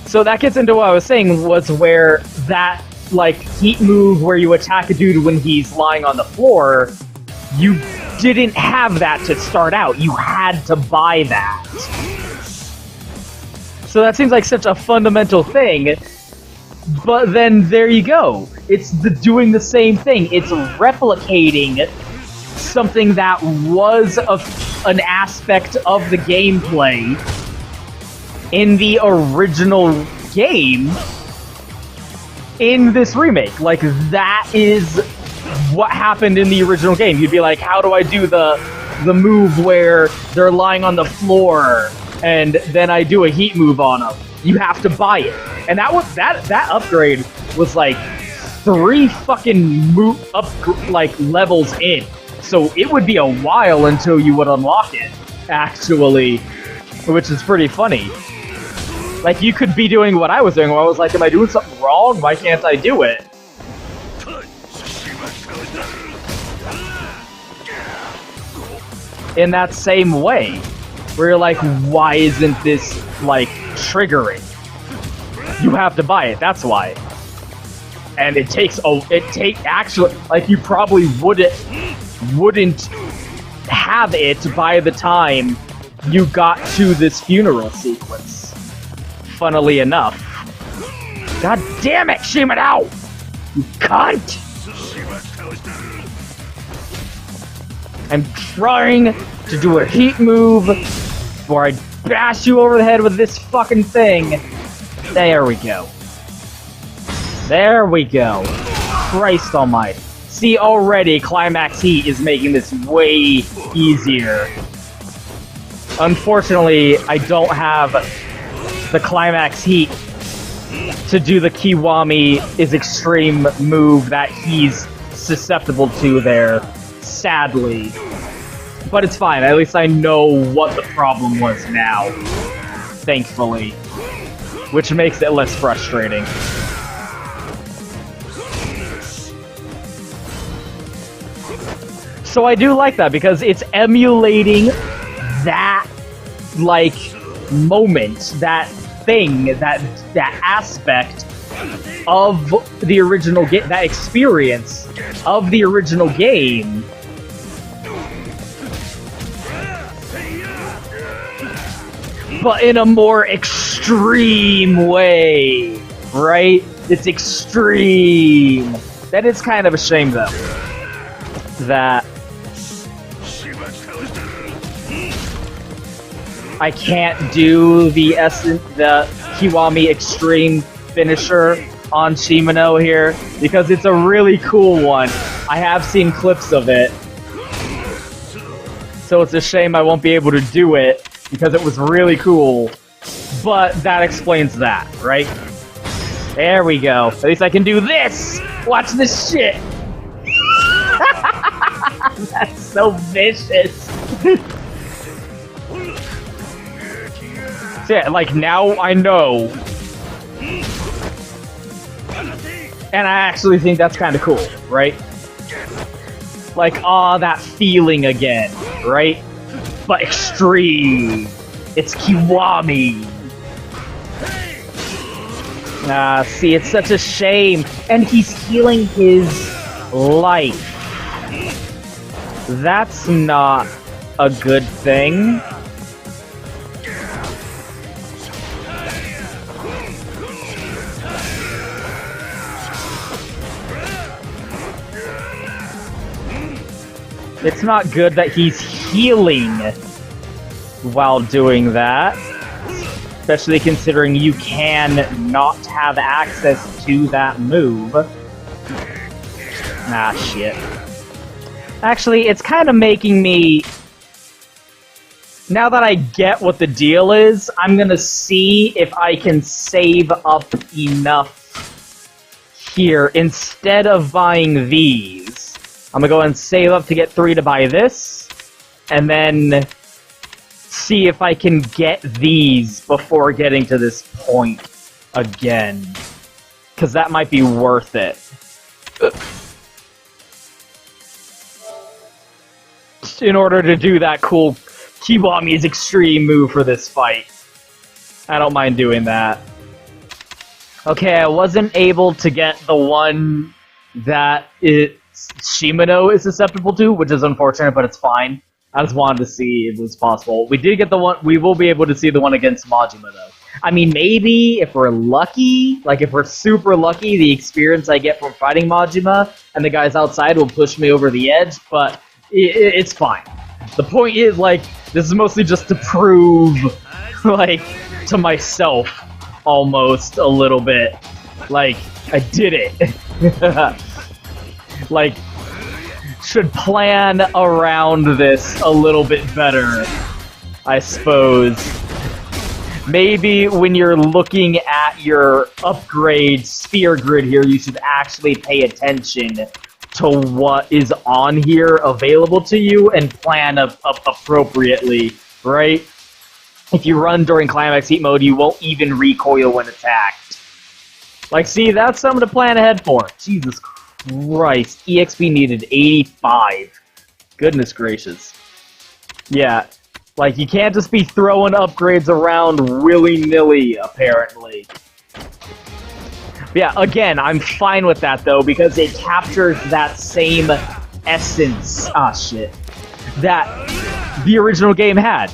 So that gets into what I was saying, was where that, like, heat move where you attack a dude when he's lying on the floor, you didn't have that to start out. You had to buy that. So that seems like such a fundamental thing. But then there you go. It's doing the same thing. It's replicating something that was an aspect of the gameplay in the original game in this remake. Like, that is what happened in the original game. You'd be like, how do I do the move where they're lying on the floor and then I do a heat move on them? You have to buy it. And that upgrade was like 3 fucking levels in. So it would be a while until you would unlock it, actually, which is pretty funny. Like, you could be doing what I was doing, where I was like, am I doing something wrong? Why can't I do it? In that same way, where you're like, why isn't this, like, triggering? You have to buy it, that's why. And it actually, like, you probably wouldn't have it by the time you got to this funeral sequence. Funnily enough. God damn it, Shimano! You cunt! I'm trying to do a heat move before I bash you over the head with this fucking thing. There we go. There we go. Christ almighty. See, already Climax Heat is making this way easier. Unfortunately, I don't have the Climax Heat to do the Kiwami is extreme move that he's susceptible to there, sadly. But it's fine, at least I know what the problem was now, thankfully. Which makes it less frustrating. So I do like that, because it's emulating that, like, moment, that thing, that aspect of the original game, that experience of the original game. But in a more extreme way, right? It's extreme. That is kind of a shame, though, that I can't do the Kiwami Extreme finisher on Shimano here, because it's a really cool one. I have seen clips of it. So it's a shame I won't be able to do it, because it was really cool. But that explains that, right? There we go. At least I can do this! Watch this shit! That's so vicious! So yeah, like, now I know. And I actually think that's kind of cool, right? Like, that feeling again, right? But extreme. It's Kiwami. See, it's such a shame. And he's healing his life. That's not a good thing. It's not good that he's healing while doing that. Especially considering you can not have access to that move. Ah, shit. Actually, it's kind of making me... Now that I get what the deal is, I'm gonna see if I can save up enough here instead of buying these. I'm gonna go ahead and save up to get 3 to buy this, and then see if I can get these before getting to this point again. Because that might be worth it. In order to do that cool Kiwami's extreme move for this fight. I don't mind doing that. Okay, I wasn't able to get the one that Shimano is susceptible to, which is unfortunate, but it's fine. I just wanted to see if it was possible. We did get the one, we will be able to see the one against Majima, though. I mean, maybe if we're lucky, like if we're super lucky, the experience I get from fighting Majima and the guys outside will push me over the edge, but it's fine. The point is, like, this is mostly just to prove, like, to myself, almost, a little bit. Like, I did it. Like, should plan around this a little bit better, I suppose. Maybe when you're looking at your upgrade sphere grid here, you should actually pay attention to what is on here available to you and plan appropriately, right? If you run during climax heat mode, you won't even recoil when attacked. Like, see, that's something to plan ahead for. Jesus Christ. EXP needed 85. Goodness gracious. Yeah. Like, you can't just be throwing upgrades around willy-nilly, apparently. Yeah, again, I'm fine with that, though, because it captures that same essence, that the original game had,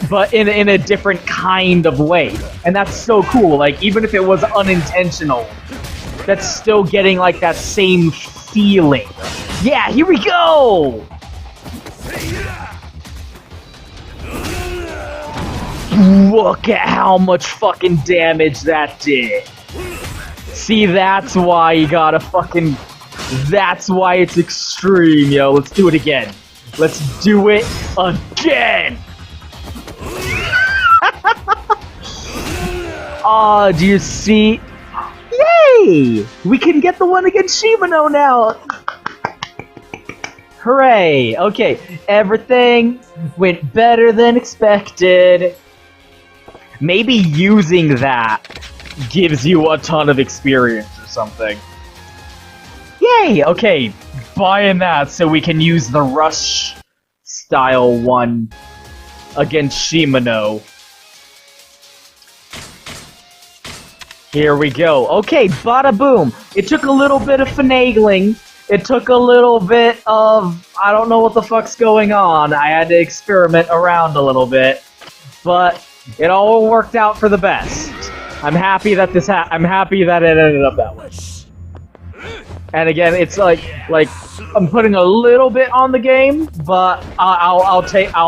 but in a different kind of way. And that's so cool, like, even if it was unintentional, that's still getting, like, that same feeling. Yeah, here we go! Look at how much fucking damage that did. See, that's why you gotta fucking... That's why it's extreme, yo. Let's do it again. Let's do it again! Aw, do you see? Yay! We can get the one against Shimano now! Hooray! Okay, everything went better than expected. Maybe using that gives you a ton of experience or something. Yay! Okay, buying that so we can use the Rush style one against Shimano. Here we go. Okay, bada boom. It took a little bit of finagling. It took a little bit of... I don't know what the fuck's going on. I had to experiment around a little bit. But it all worked out for the best. I'm happy that I'm happy that it ended up that way. And again, it's like I'm putting a little bit on the game, but I'll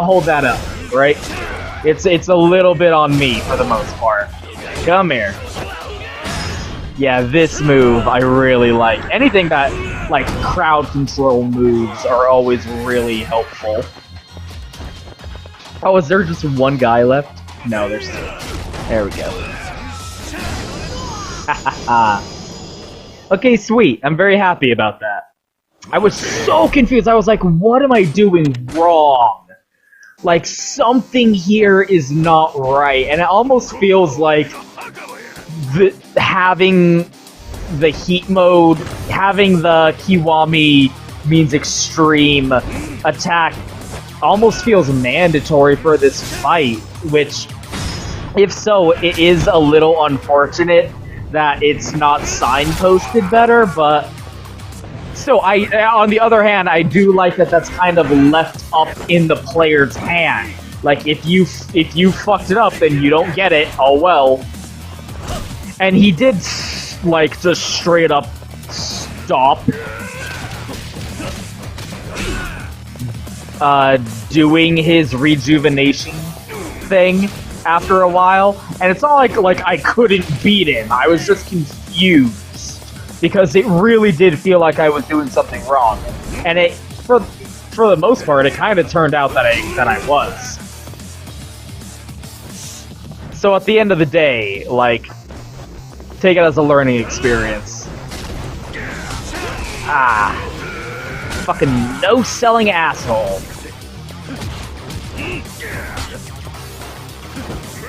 hold that up, right? It's a little bit on me for the most part. Come here. Yeah, this move I really like. Anything that, like, crowd control moves are always really helpful. Oh, is there just one guy left? No, there's two. There we go. Okay, sweet. I'm very happy about that. I was so confused. I was like, what am I doing wrong? Like, something here is not right. And it almost feels like having the heat mode, having the Kiwami means extreme attack almost feels mandatory for this fight, which, if so, it is a little unfortunate that it's not signposted better, but still, on the other hand, I do like that that's kind of left up in the player's hand. Like, if you fucked it up, then you don't get it, oh well. And he did, like, just straight up stop doing his rejuvenation thing after a while, and it's not like I couldn't beat him. I was just confused because it really did feel like I was doing something wrong, and it for the most part it kind of turned out that I was. So at the end of the day, like, take it as a learning experience. Fucking no-selling asshole.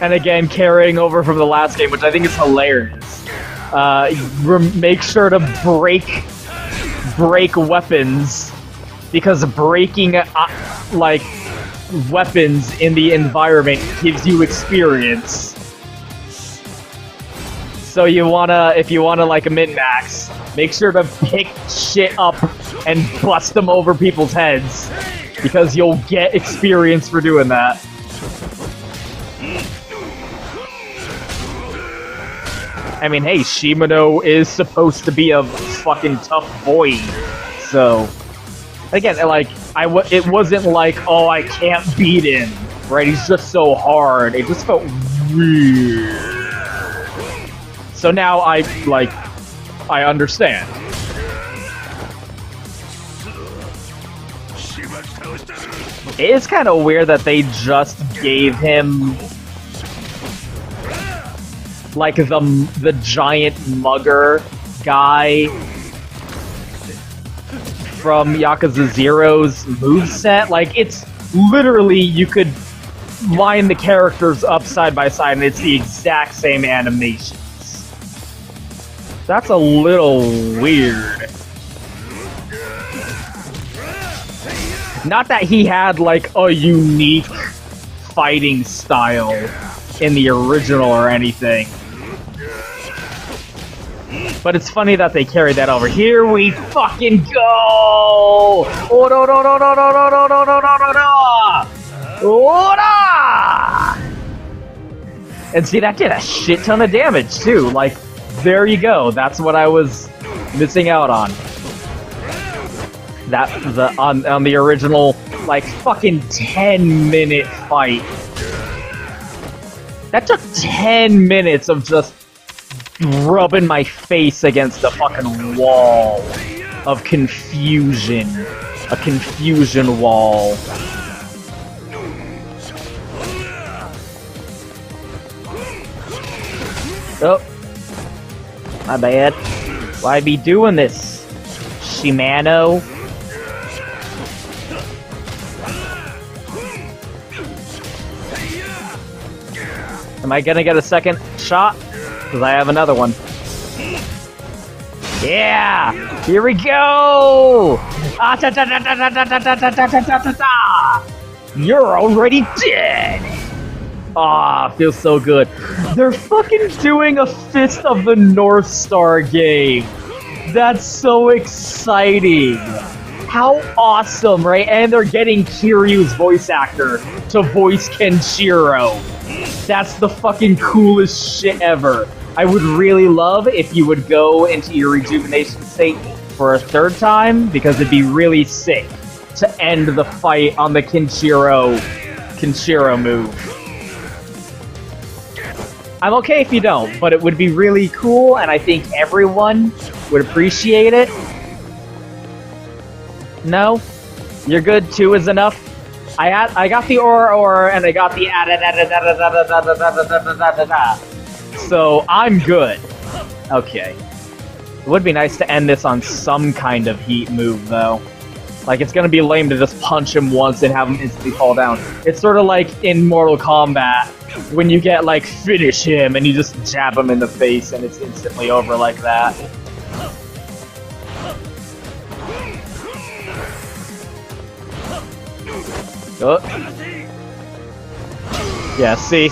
And again, carrying over from the last game, which I think is hilarious. Make sure to break weapons, because breaking like weapons in the environment gives you experience. So if you wanna like a min-max, make sure to pick shit up and bust them over people's heads, because you'll get experience for doing that. I mean, hey, Shimano is supposed to be a fucking tough boy, so Again, like, it wasn't like, oh, I can't beat him, right? He's just so hard. It just felt weird. So now I understand. It is kind of weird that they just gave him like the giant mugger guy from Yakuza 0's moveset. Like, it's literally, you could line the characters up side by side and it's the exact same animations. That's a little weird. Not that he had, like, a unique fighting style in the original or anything. But it's funny that they carried that over. Here we fucking go! Oh, no, no, no, no, no, no, no, no, no, no, no, no! Ora! And see, that did a shit ton of damage, too. Like, there you go. That's what I was missing out on. On the original, like, fucking 10-minute fight. That took 10 minutes of just rubbing my face against the fucking wall of confusion. A confusion wall. Oh. My bad. Why be doing this? Shimano? Am I gonna get a second shot? Because I have another one. Yeah! Here we go! You're already dead! Ah, feels so good. They're fucking doing a Fist of the North Star game. That's so exciting. How awesome, right? And they're getting Kiryu's voice actor to voice Kenshiro. That's the fucking coolest shit ever. I would really love if you would go into your rejuvenation state for a third time, because it'd be really sick to end the fight on the Kenshiro move. I'm okay if you don't, but it would be really cool, and I think everyone would appreciate it. No? You're good? 2 is enough? I got the or, and I got the so I'm good. Okay. It would be nice to end this on some kind of heat move, though. Like, it's gonna be lame to just punch him once and have him instantly fall down. It's sort of like in Mortal Kombat, when you get, like, finish him, and you just jab him in the face, and it's instantly over like that. Oh. Yeah, see?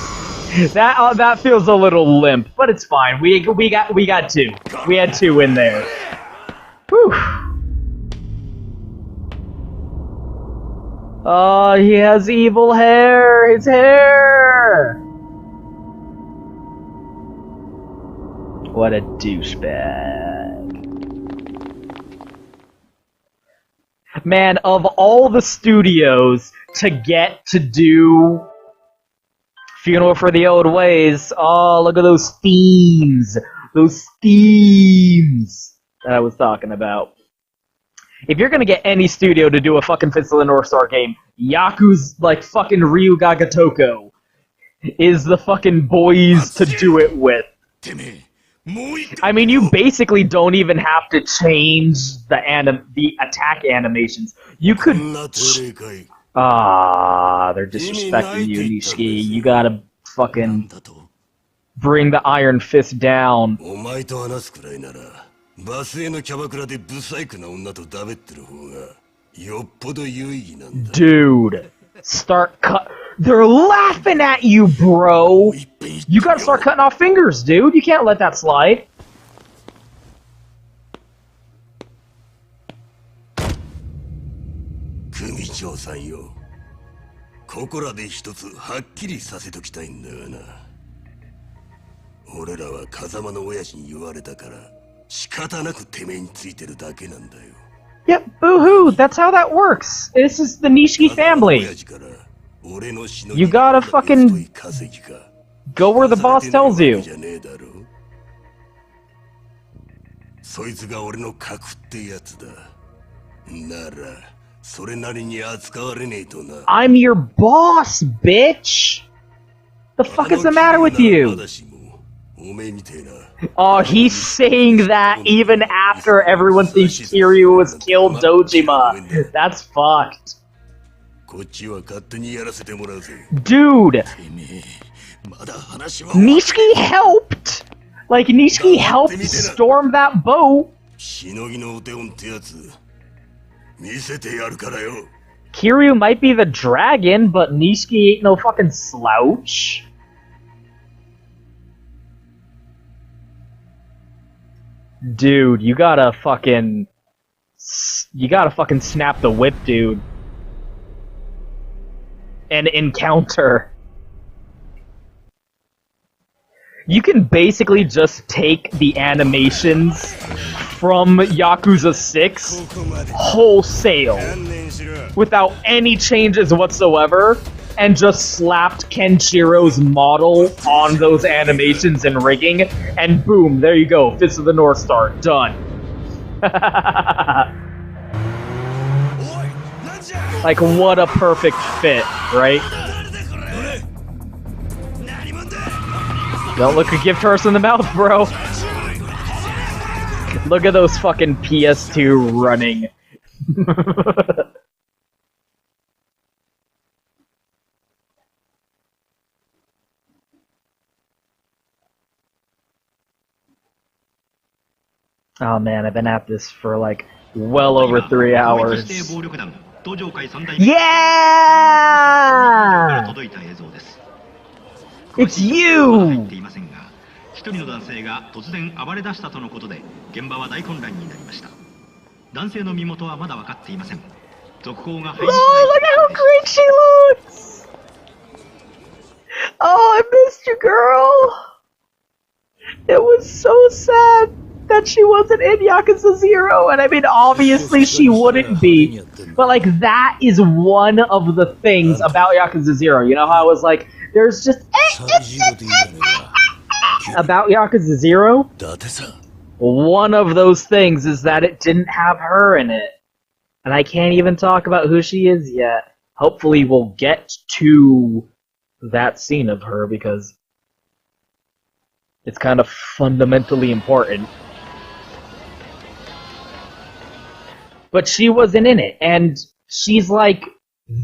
That feels a little limp, but it's fine. We got 2. We had 2 in there. Whew. Oh, he has evil hair! His hair! What a douchebag. Man, of all the studios to get to do Funeral for the Old Ways, oh, look at those themes! Those themes that I was talking about. If you're gonna get any studio to do a fucking Fist of the North Star game, Yaku's, like, fucking Ryu Gagatoko is the fucking boys to do it with. I mean, you basically don't even have to change the attack animations. You could... Ah, they're disrespecting you, Nishiki. You gotta fucking bring the Iron Fist down. Dude, start cut. They're laughing at you, bro. You gotta start cutting off fingers, dude. You can't let that slide. Yep, boo-hoo, that's how that works. This is the Nishiki family. You gotta fucking go where the boss tells you. I'm your boss, bitch! The fuck is the matter with you? Oh, he's saying that even after everyone thinks Kiryu was killed Dojima. That's fucked. Dude! Nishiki helped! Like, Nishiki helped storm that boat! Kiryu might be the dragon, but Nishiki ain't no fucking slouch. Dude, you gotta fucking snap the whip, dude. And encounter. You can basically just take the animations from Yakuza 6 wholesale without any changes whatsoever and just slapped Kenshiro's model on those animations and rigging, and boom, there you go, Fist of the North Star, done. Like, what a perfect fit, right? Don't look a gift horse in the mouth, bro. Look at those fucking PS2 running. Oh man, I've been at this for like well over 3 hours. Yeah! It's you! Oh, look at how great she looks! Oh, I missed you, girl! It was so sad that she wasn't in Yakuza 0, and I mean, obviously she wouldn't be, but like, that is one of the things about Yakuza 0. You know how I was like, there's just about Yakuza 0? One of those things is that it didn't have her in it. And I can't even talk about who she is yet. Hopefully we'll get to that scene of her, because it's kind of fundamentally important. But she wasn't in it, and she's like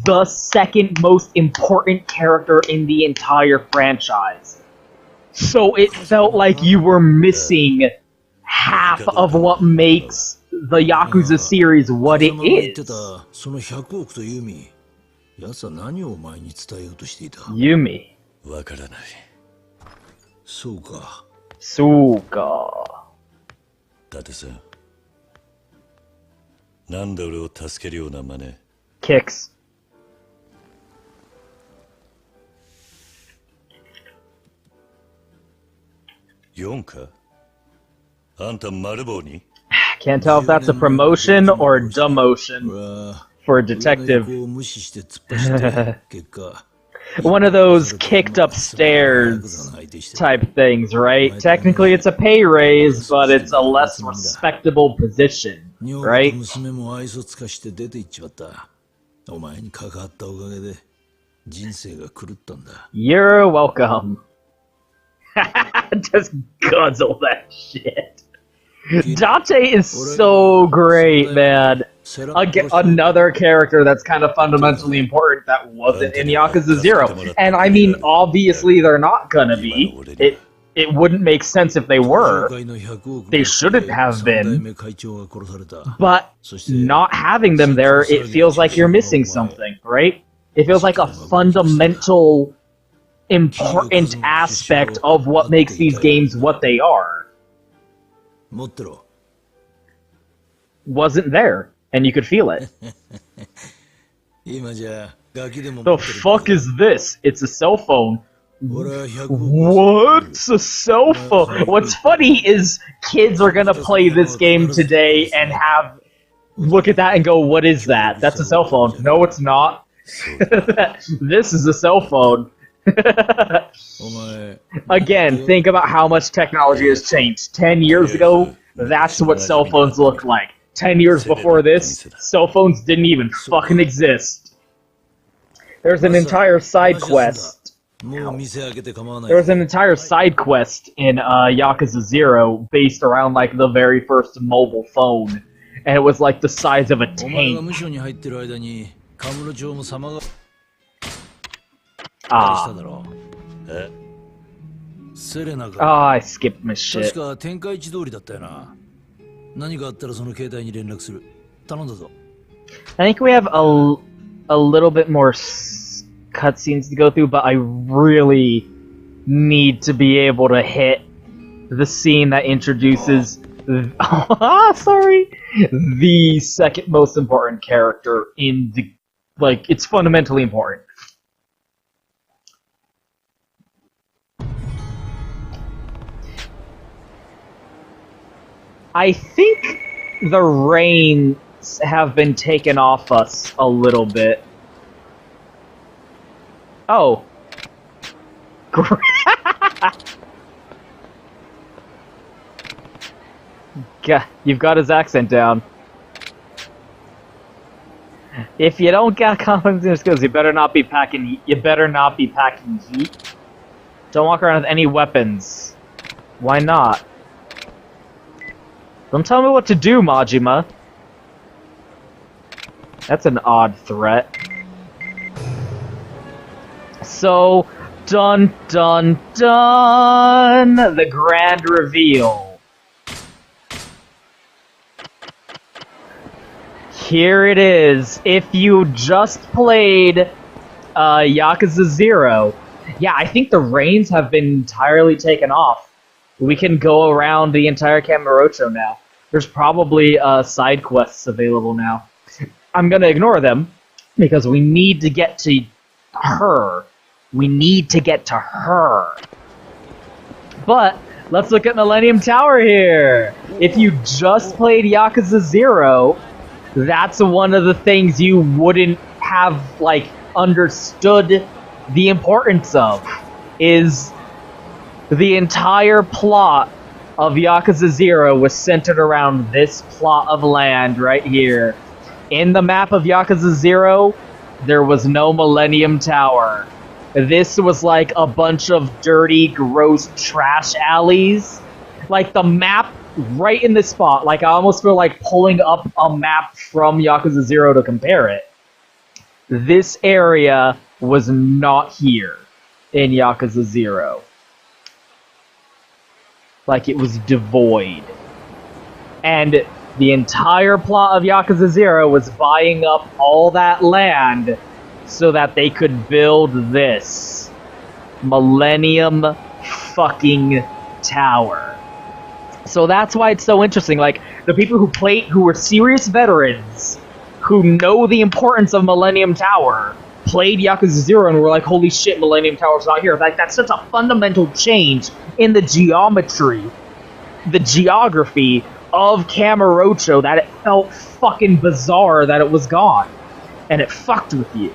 the second most important character in the entire franchise. So it felt like you were missing half of what makes the Yakuza series what it is. Yumi. Suga. Kicks. Can't tell if that's a promotion or demotion for a detective. One of those kicked upstairs type things, right? Technically it's a pay raise, but it's a less respectable position, right? You're welcome. Just guzzle that shit. Date is so great, man. Again, another character that's kind of fundamentally important that wasn't in Yakuza 0. And I mean, obviously they're not gonna be. It wouldn't make sense if they were. They shouldn't have been. But not having them there, it feels like you're missing something, right? It feels like a fundamental, important aspect of what makes these games what they are. Wasn't there, and you could feel it. The fuck is this? It's a cell phone. What's a cell phone? What's funny is kids are gonna play this game today and have look at that and go, what is that? That's a cell phone. No, it's not. This is a cell phone. Again, think about how much technology has changed. 10 years ago, that's what cell phones looked like. 10 years before this, cell phones didn't even fucking exist. There's an entire side quest. There was an entire side quest in Yakuza 0 based around like the very first mobile phone. And it was like the size of a tank. Ah. Oh, I skipped my shit. I think we have a little bit more cutscenes to go through, but I really need to be able to hit the scene that introduces the second most important character in the... Like, it's fundamentally important. I think the reins have been taken off us a little bit. Oh. You've got his accent down. If you don't get confidence in your skills, you better not be packing heat. Don't walk around with any weapons. Why not? Don't tell me what to do, Majima. That's an odd threat. So, dun dun dun! The grand reveal. Here it is. If you just played Yakuza 0, yeah, I think the reins have been entirely taken off. We can go around the entire Kamurocho now. There's probably side quests available now. I'm gonna ignore them, because we need to get to her. We need to get to her. But, let's look at Millennium Tower here! If you just played Yakuza 0, that's one of the things you wouldn't have, like, understood the importance of, is the entire plot of Yakuza 0 was centered around this plot of land right here. In the map of Yakuza 0, there was no Millennium Tower. This was like a bunch of dirty, gross trash alleys. Like the map right in this spot, like I almost feel like pulling up a map from Yakuza 0 to compare it. This area was not here in Yakuza 0. Like, it was devoid. And the entire plot of Yakuza 0 was buying up all that land so that they could build this Millennium fucking Tower. So that's why it's so interesting. Like, the people who were serious veterans, who know the importance of Millennium Tower, played Yakuza 0 and were like, holy shit, Millennium Tower's not here. Like, that's such a fundamental change in the geometry, the geography of Kamurocho that it felt fucking bizarre that it was gone. And it fucked with you.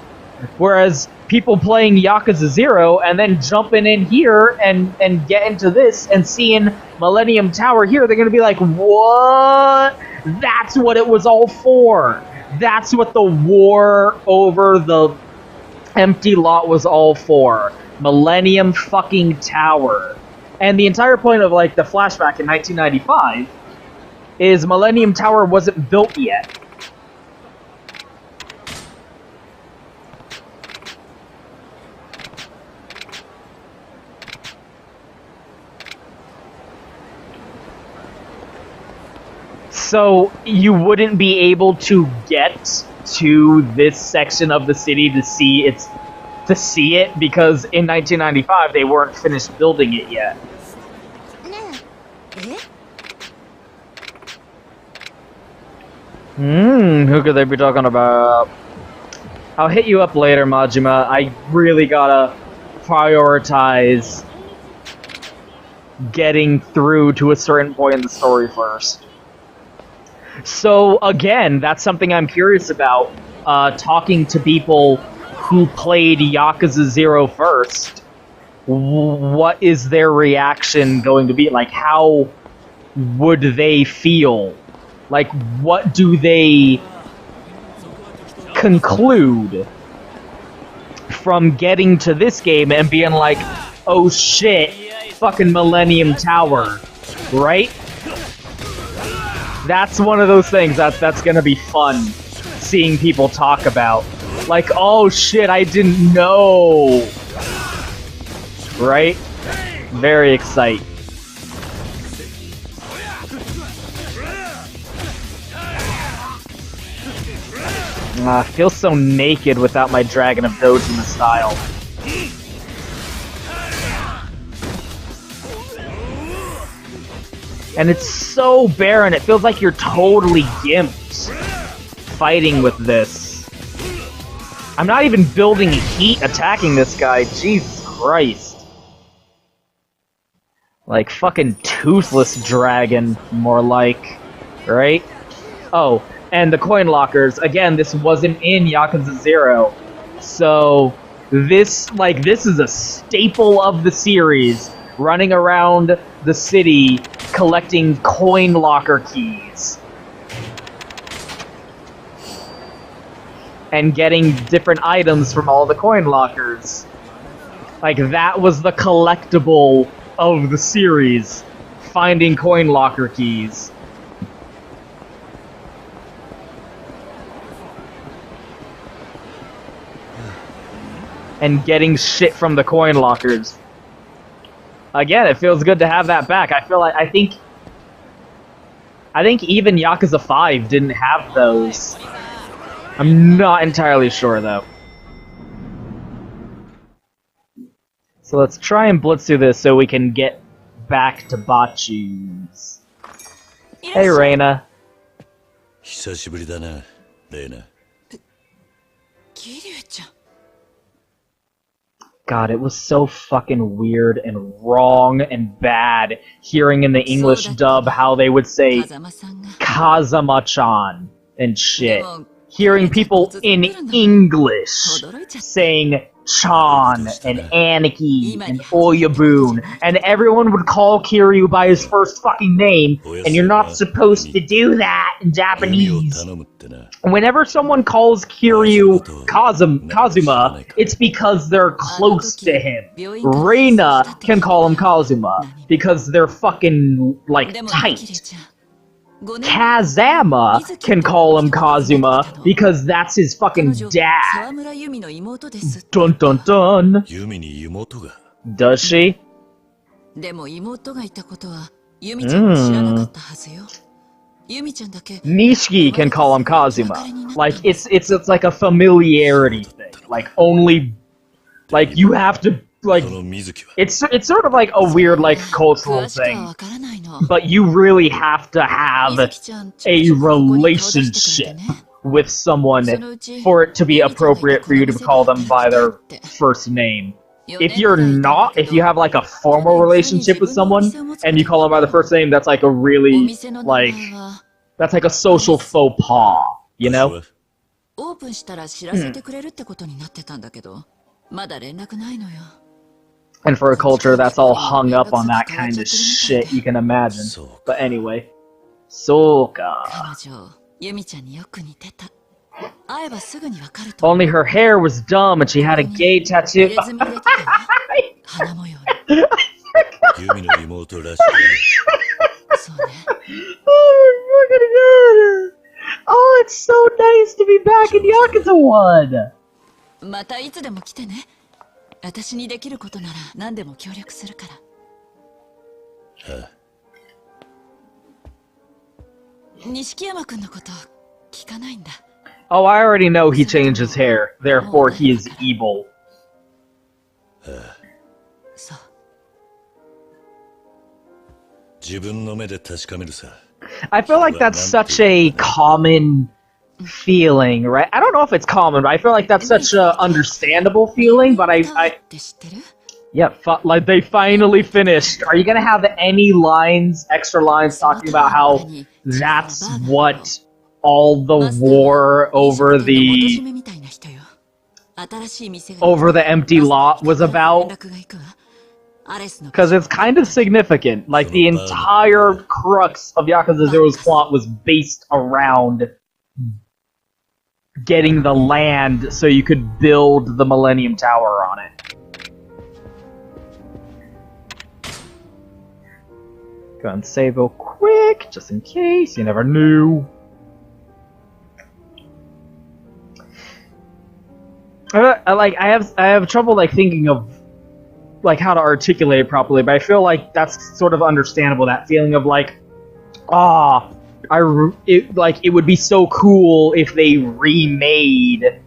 Whereas people playing Yakuza 0 and then jumping in here and get into this and seeing Millennium Tower here, they're gonna be like, what? That's what it was all for. That's what the war over the empty lot was all for. Millennium fucking Tower. And the entire point of, like, the flashback in 1995 is Millennium Tower wasn't built yet. So you wouldn't be able to get to this section of the city to see it because in 1995 they weren't finished building it yet. Who could they be talking about? I'll hit you up later, Majima. I really gotta prioritize getting through to a certain point in the story first. So again, that's something I'm curious about. Talking to people who played Yakuza 0 first, what is their reaction going to be? Like, how would they feel? Like, what do they conclude from getting to this game and being like, oh shit, fucking Millennium Tower, right? That's one of those things that's gonna be fun seeing people talk about. Like, oh shit, I didn't know. Right? Very exciting. I feel so naked without my Dragon of Dojima style. And it's so barren, it feels like you're totally gimped fighting with this. I'm not even building heat attacking this guy, Jesus Christ. Like fucking Toothless Dragon, more like, right? Oh, and the coin lockers, again, this wasn't in Yakuza 0. So, this is a staple of the series, running around the city collecting coin locker keys. And getting different items from all the coin lockers. Like, that was the collectible of the series, finding coin locker keys. And getting shit from the coin lockers. Again, it feels good to have that back. I think even Yakuza 5 didn't have those. I'm not entirely sure though. So let's try and blitz through this so we can get back to Bachu's. Hey, Reina. 久しぶりだな、レイナ。God, it was so fucking weird and wrong and bad hearing in the English dub how they would say Kazama-chan and shit. Hearing people in English saying Chan and Aniki and Oyabun, and everyone would call Kiryu by his first fucking name, and you're not supposed to do that in Japanese. Whenever someone calls Kiryu Kazuma, it's because they're close to him. Reina can call him Kazuma, because they're fucking, like, tight. Kazama can call him Kazuma because that's his fucking dad. Dun dun dun. Does she? Nishiki can call him Kazuma. Like, it's like a familiarity thing. Like, only, like, you have to, like, it's sort of like a weird, like, cultural thing. But you really have to have a relationship with someone for it to be appropriate for you to call them by their first name. If you have like a formal relationship with someone and you call them by the first name, that's like a really, like, that's like a social faux pas, you know? And for a culture that's all hung up on that kind of shit, you can imagine. But anyway. Soka. Only her hair was dumb and she had a gay tattoo. Oh my fucking god. Oh, it's so nice to be back in Yakuza 1! 私にできることなら何でも協力するから。錦山君のこと聞かないんだ。Oh, I already know he changed his hair, therefore he is evil. そう。自分の目で確かめるさ。I feel like that's such a common feeling, right? I don't know if it's common, but I feel like that's such a understandable feeling, but yeah, they finally finished. Are you gonna have any extra lines talking about how that's what all the war over the empty lot was about. Because it's kind of significant. Like, the entire crux of Yakuza 0's plot was based around getting the land so you could build the Millennium Tower on it. Go and save real quick, just in case. You never knew. I have trouble thinking of how to articulate it properly, but I feel like that's sort of understandable. That feeling of it would be so cool if they remade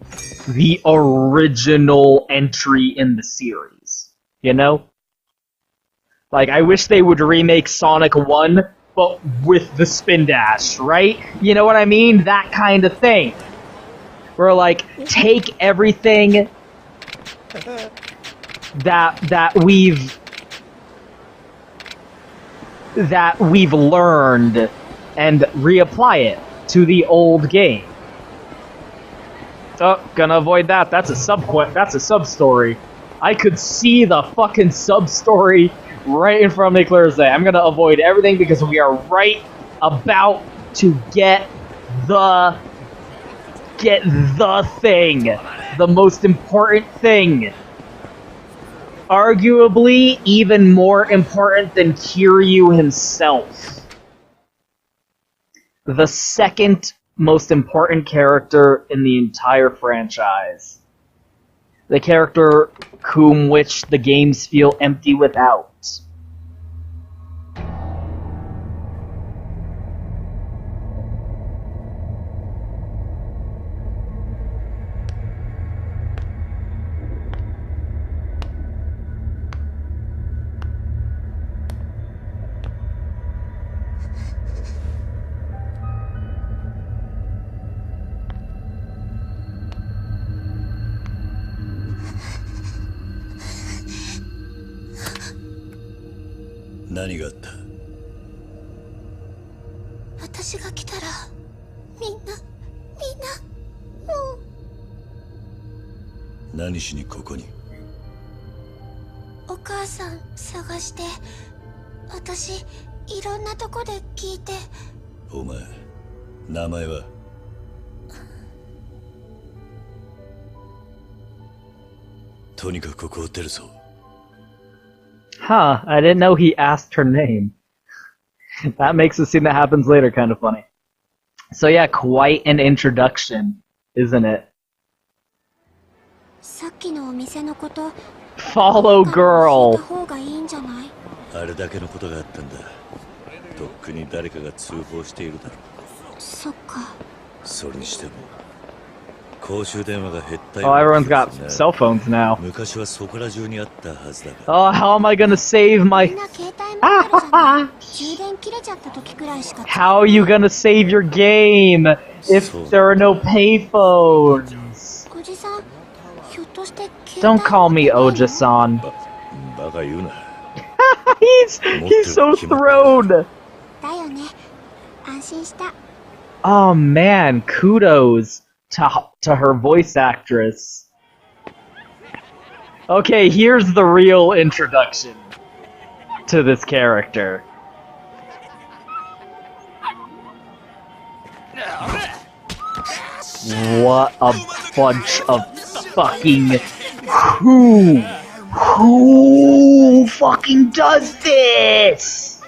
the original entry in the series. You know? Like, I wish they would remake Sonic 1, but with the spin dash, right? You know what I mean? That kind of thing. Where, like, take everything that we've learned and reapply it to the old game. Oh, gonna avoid that. That's a sub-story. I could see the fucking sub-story right in front of me, clear as day. I'm gonna avoid everything because we are right about to get the thing. The most important thing. Arguably even more important than Kiryu himself. The second most important character in the entire franchise. The character whom which the games feel empty without. Huh, I didn't know he asked her name. That makes a scene that happens later kind of funny. So yeah, quite an introduction, isn't it? Follow girl. Oh, everyone's got cell phones now. Oh, how am I gonna save my... How are you gonna save your game if there are no payphones? Don't call me Oja-san. He's so thrown. Oh man, kudos to her voice actress. Okay, here's the real introduction to this character. What a bunch of fucking... Who fucking does this?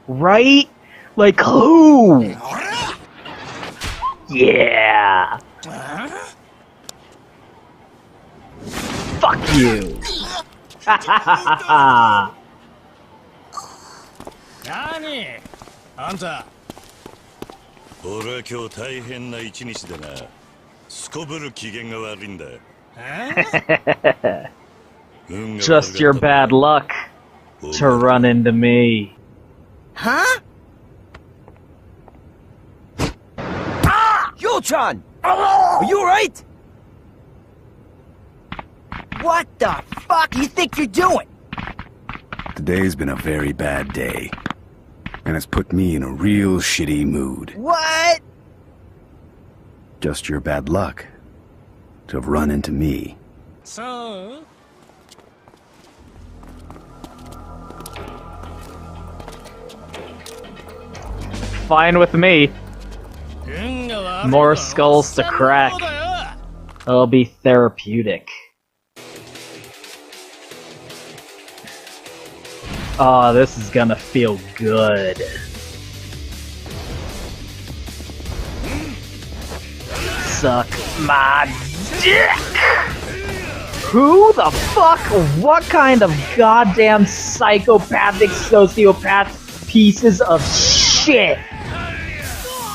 Right? Like, who? Yeah. Fuck you. Ha ha ha ha. Just your bad luck to run into me. Huh? Yo-chan! Are you alright? What the fuck you think you're doing? Today's been a very bad day. And it's put me in a real shitty mood. What? Just your bad luck to have run into me. So? Fine with me. More skulls to crack. It'll be therapeutic. Oh, this is gonna feel good. Suck my dick! Who the fuck? What kind of goddamn psychopathic sociopath pieces of shit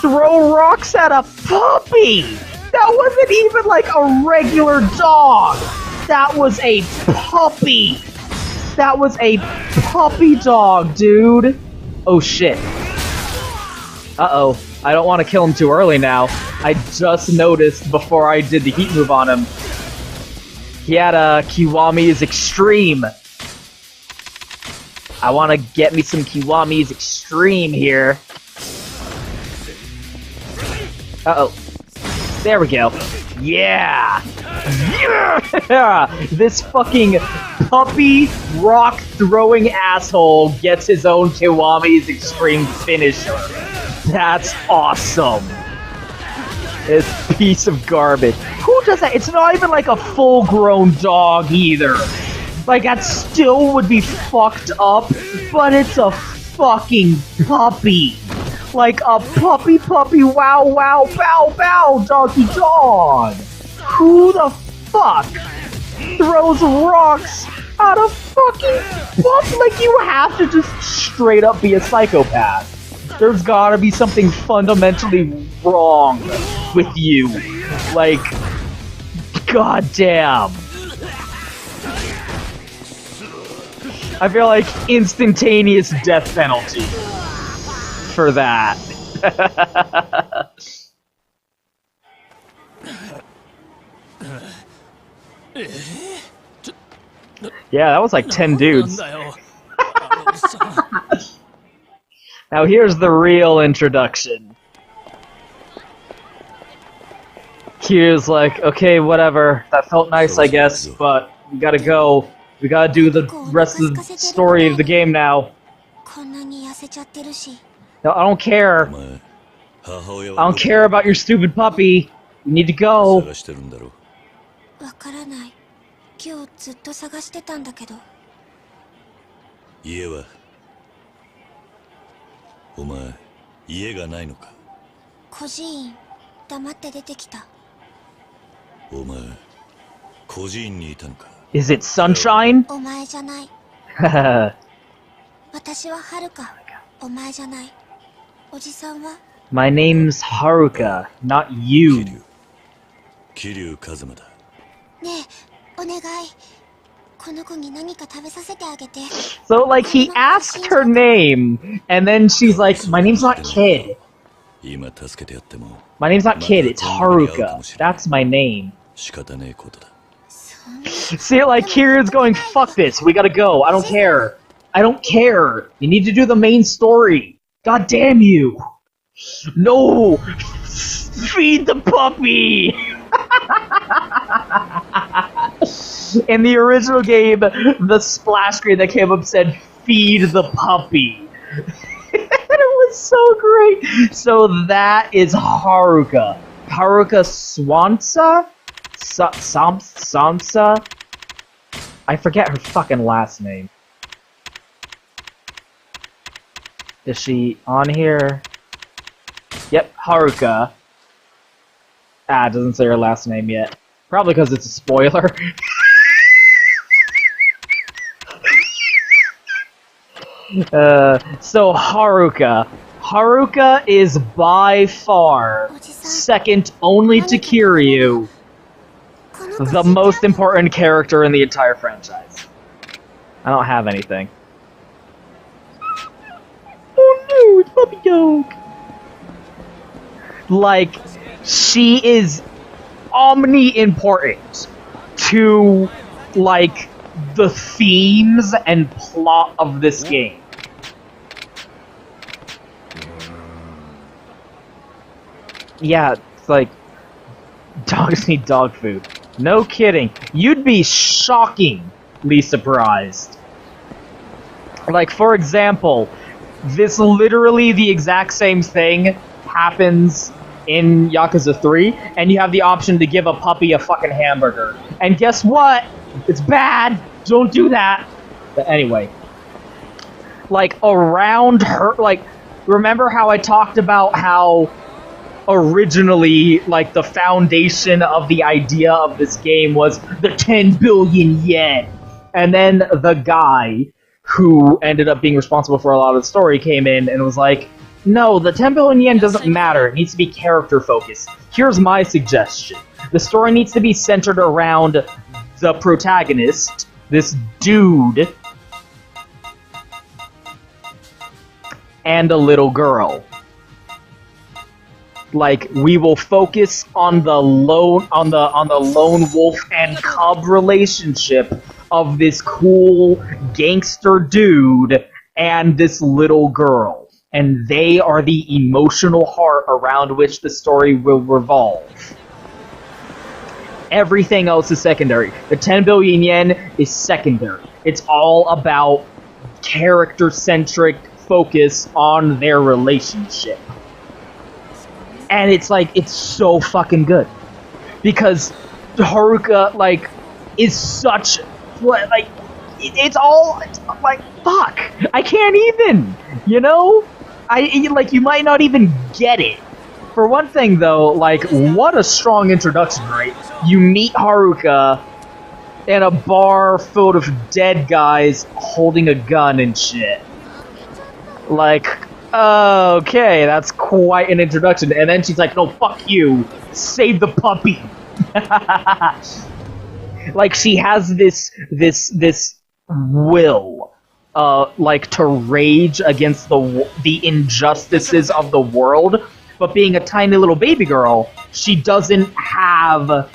throw rocks at a puppy? That wasn't even like a regular dog. That was a puppy. That was a puppy dog, dude. Oh shit. Uh-oh. I don't want to kill him too early now. I just noticed before I did the heat move on him. He had a Kiwami's Extreme. I want to get me some Kiwami's Extreme here. Uh-oh. There we go. Yeah! Yeah! This fucking puppy rock-throwing asshole gets his own Kiwami's Extreme finisher. That's awesome. This piece of garbage. Who does that? It's not even like a full-grown dog either. Like, that still would be fucked up, but it's a fucking puppy. Like a puppy, wow, wow, bow, bow, doggy dog. Who the fuck throws rocks at a fucking puppy? Like, you have to just straight up be a psychopath. There's gotta be something fundamentally wrong with you. Like, goddamn. I feel like instantaneous death penalty for that. Yeah, that was like 10 dudes. Now here's the real introduction. Here's like, okay, whatever. That felt nice, I guess, but we gotta go. We gotta do the rest of the story of the game now. No, I don't care. I don't care about your stupid puppy. You need to go. Is it sunshine? My name's Haruka, not you. Kiryu Kazuma. So, like, he asked her name, and then she's like, my name's not Kid. My name's not Kid, it's Haruka. That's my name. See, like, Kiryu's going, fuck this, we gotta go, I don't care. I don't care. You need to do the main story. God damn you. No! Feed the puppy! In the original game, the splash screen that came up said, feed the puppy. It was so great. So that is Haruka. Haruka Swansa? Samsa? I forget her fucking last name. Is she on here? Yep, Haruka. Ah, it doesn't say her last name yet. Probably because it's a spoiler. So Haruka. Haruka is by far, second only to Kiryu, the most important character in the entire franchise. I don't have anything. Oh no, it's Puppy Dog! Like, she is omni-important to, like, the themes and plot of this game. Yeah, it's like, dogs need dog food. No kidding. You'd be shockingly surprised. Like, for example, this literally the exact same thing happens in Yakuza 3, and you have the option to give a puppy a fucking hamburger. And guess what? It's bad! Don't do that! But anyway. Like, around her, like, remember how I talked about how originally, like, the foundation of the idea of this game was the 10 billion yen. And then the guy who ended up being responsible for a lot of the story came in and was like, no, the 10 billion yen doesn't matter. It needs to be character focused. Here's my suggestion. The story needs to be centered around the protagonist, this dude, and a little girl. Like, we will focus on the lone wolf and cub relationship of this cool gangster dude and this little girl. And they are the emotional heart around which the story will revolve. Everything else is secondary. The 10 billion yen is secondary. It's all about character-centric focus on their relationship. And it's like, it's so fucking good. Because Haruka, like, is such, like, it's all, like, fuck. I can't even, you know? Like, you might not even get it. For one thing, though, like, what a strong introduction, right? You meet Haruka in a bar filled of dead guys holding a gun and shit. Like, okay, that's quite an introduction. And then she's like, no, fuck you. Save the puppy. Like, she has this will, like, to rage against the injustices of the world. But being a tiny little baby girl, she doesn't have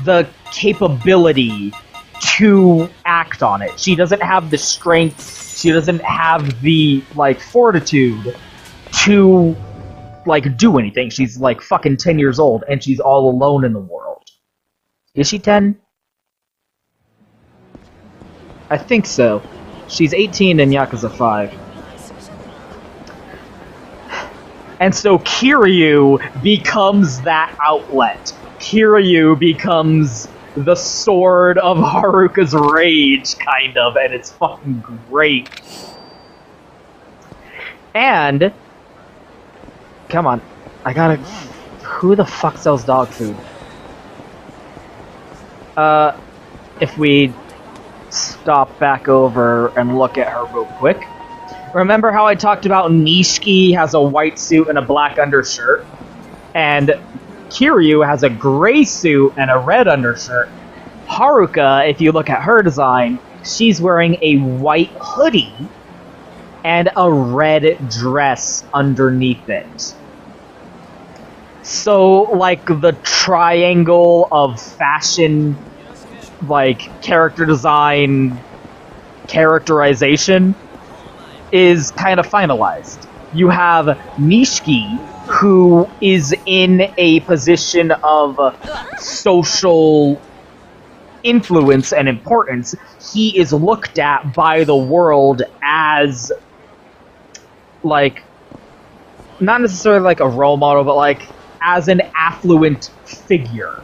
the capability to act on it. She doesn't have the strength. She doesn't have the, like, fortitude to, like, do anything. She's, like, fucking 10 years old, and she's all alone in the world. Is she 10? I think so. She's 18 in Yakuza 5. And so Kiryu becomes that outlet. Kiryu becomes the sword of Haruka's rage, kind of, and it's fucking great. And, come on, I gotta, who the fuck sells dog food? If we stop back over and look at her real quick. Remember how I talked about Nishiki has a white suit and a black undershirt? And Kiryu has a gray suit and a red undershirt. Haruka, if you look at her design, she's wearing a white hoodie and a red dress underneath it. So, like, the triangle of fashion, like, character design, characterization is kind of finalized. You have Nishiki, who is in a position of social influence and importance. He is looked at by the world as, like, not necessarily like a role model, but like as an affluent figure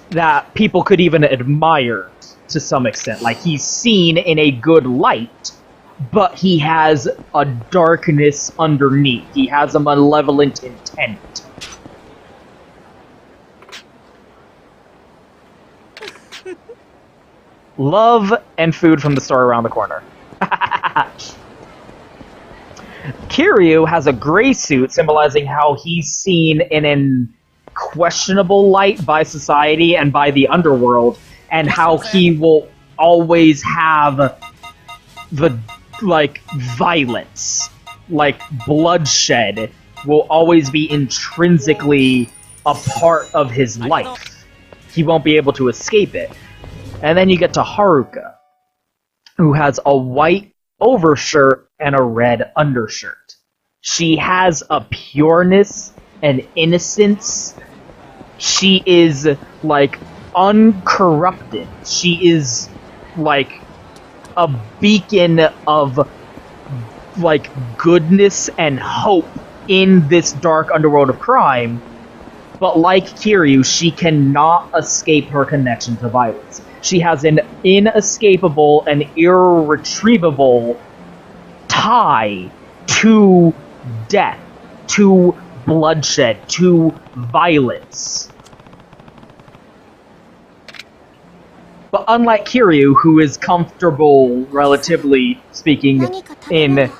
that people could even admire to some extent. Like, he's seen in a good light, but he has a darkness underneath. He has a malevolent intent. Love and food from the store around the corner. Kiryu has a gray suit symbolizing how he's seen in an questionable light by society and by the underworld, and how he will always have the, like, violence, like bloodshed, will always be intrinsically a part of his life. he won't be able to escape it. And then you get to Haruka, who has a white overshirt and a red undershirt. She has a pureness and innocence. She is, like, uncorrupted. She is, like, a beacon of, like, goodness and hope in this dark underworld of crime. But like Kiryu, she cannot escape her connection to violence. She has an inescapable and irretrievable tie to death, to bloodshed, to violence. But unlike Kiryu, who is comfortable, relatively speaking, in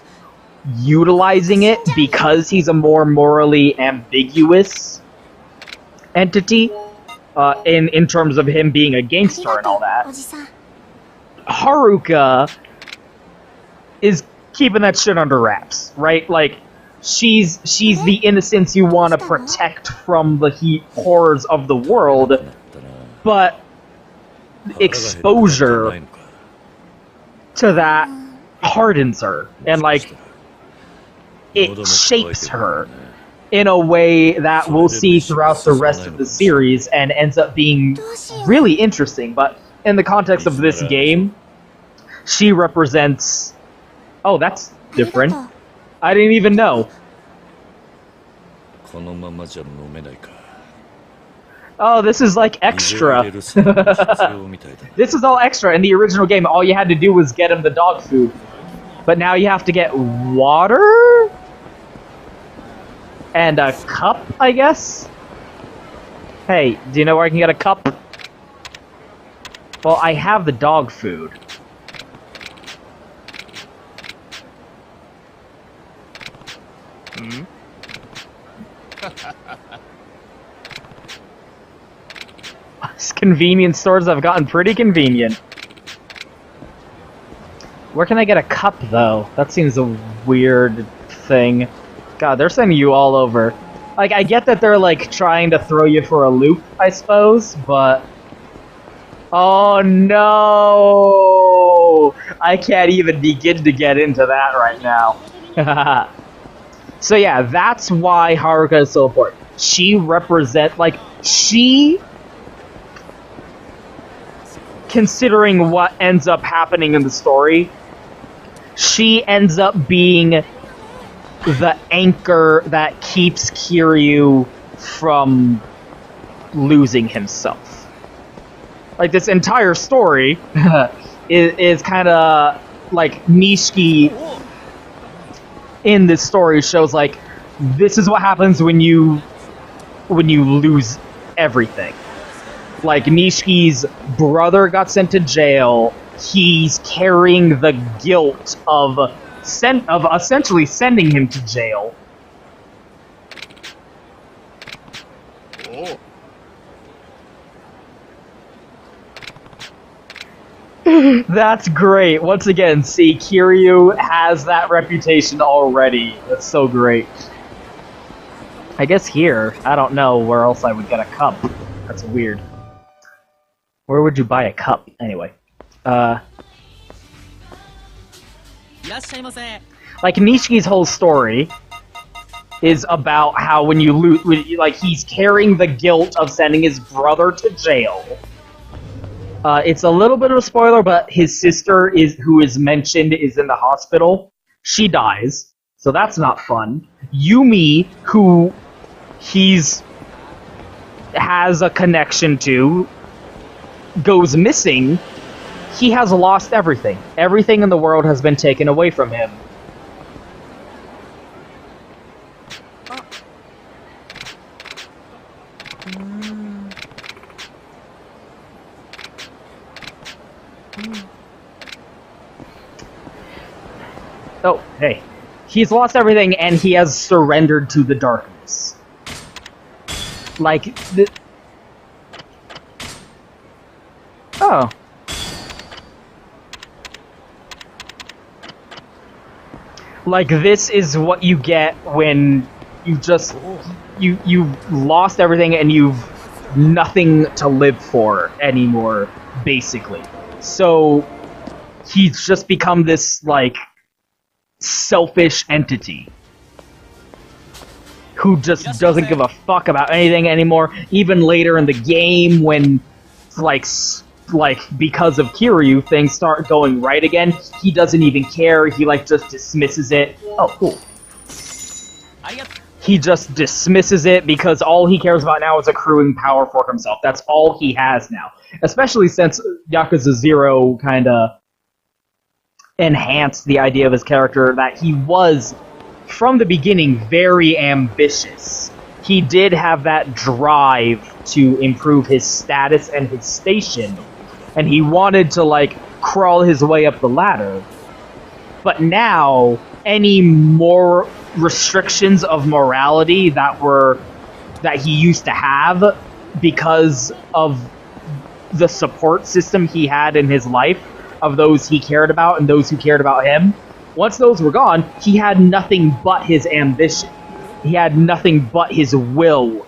utilizing it because he's a more morally ambiguous entity, in terms of him being a gangster and all that, Haruka is keeping that shit under wraps, right? Like, she's the innocence you want to protect from the horrors of the world, but exposure to that hardens her, and, like, it shapes her in a way that we'll see throughout the rest of the series and ends up being really interesting. But in the context of this game, she represents... Oh, that's different. I didn't even know. Oh, this is like extra. This is all extra. In the original game, all you had to do was get him the dog food. But now you have to get water? And a cup, I guess? Hey, do you know where I can get a cup? Well, I have the dog food. Hmm? These convenience stores have gotten pretty convenient. Where can I get a cup, though? That seems a weird thing. God, they're sending you all over. Like, I get that they're, like, trying to throw you for a loop, I suppose, but... Oh, no! I can't even begin to get into that right now. So yeah, that's why Haruka is so important. She represents, like, she... Considering what ends up happening in the story, she ends up being the anchor that keeps Kiryu from losing himself. Like, this entire story is kind of like Nishiki in this story shows, like, this is what happens when you lose everything. Like, Nishiki's brother got sent to jail. He's carrying the guilt of essentially sending him to jail. Oh. That's great. Once again, see, Kiryu has that reputation already. That's so great. I guess here, I don't know where else I would get a cup. That's weird. Where would you buy a cup, anyway? Like, Nishiki's whole story is about how when you lose, like, he's carrying the guilt of sending his brother to jail. It's a little bit of a spoiler, but his sister, who is mentioned, is in the hospital. She dies, so that's not fun. Yumi, who has a connection to, goes missing. He has lost everything. Everything in the world has been taken away from him. Oh, hey. He's lost everything and he has surrendered to the darkness. Like, Oh. Like, this is what you get when you just... You've lost everything and you've nothing to live for anymore, basically. So he's just become this, like, selfish entity who just doesn't give a fuck about anything anymore. Even later in the game, when, like because of Kiryu, things start going right again, he doesn't even care. He, like, just dismisses it. Oh, cool. He just dismisses it because all he cares about now is accruing power for himself. That's all he has now. Especially since Yakuza 0 kind of enhanced the idea of his character that he was, from the beginning, very ambitious. He did have that drive to improve his status and his station, and he wanted to, like, crawl his way up the ladder. But now, any more restrictions of morality that he used to have because of the support system he had in his life, of those he cared about and those who cared about him, once those were gone, he had nothing but his ambition. He had nothing but his will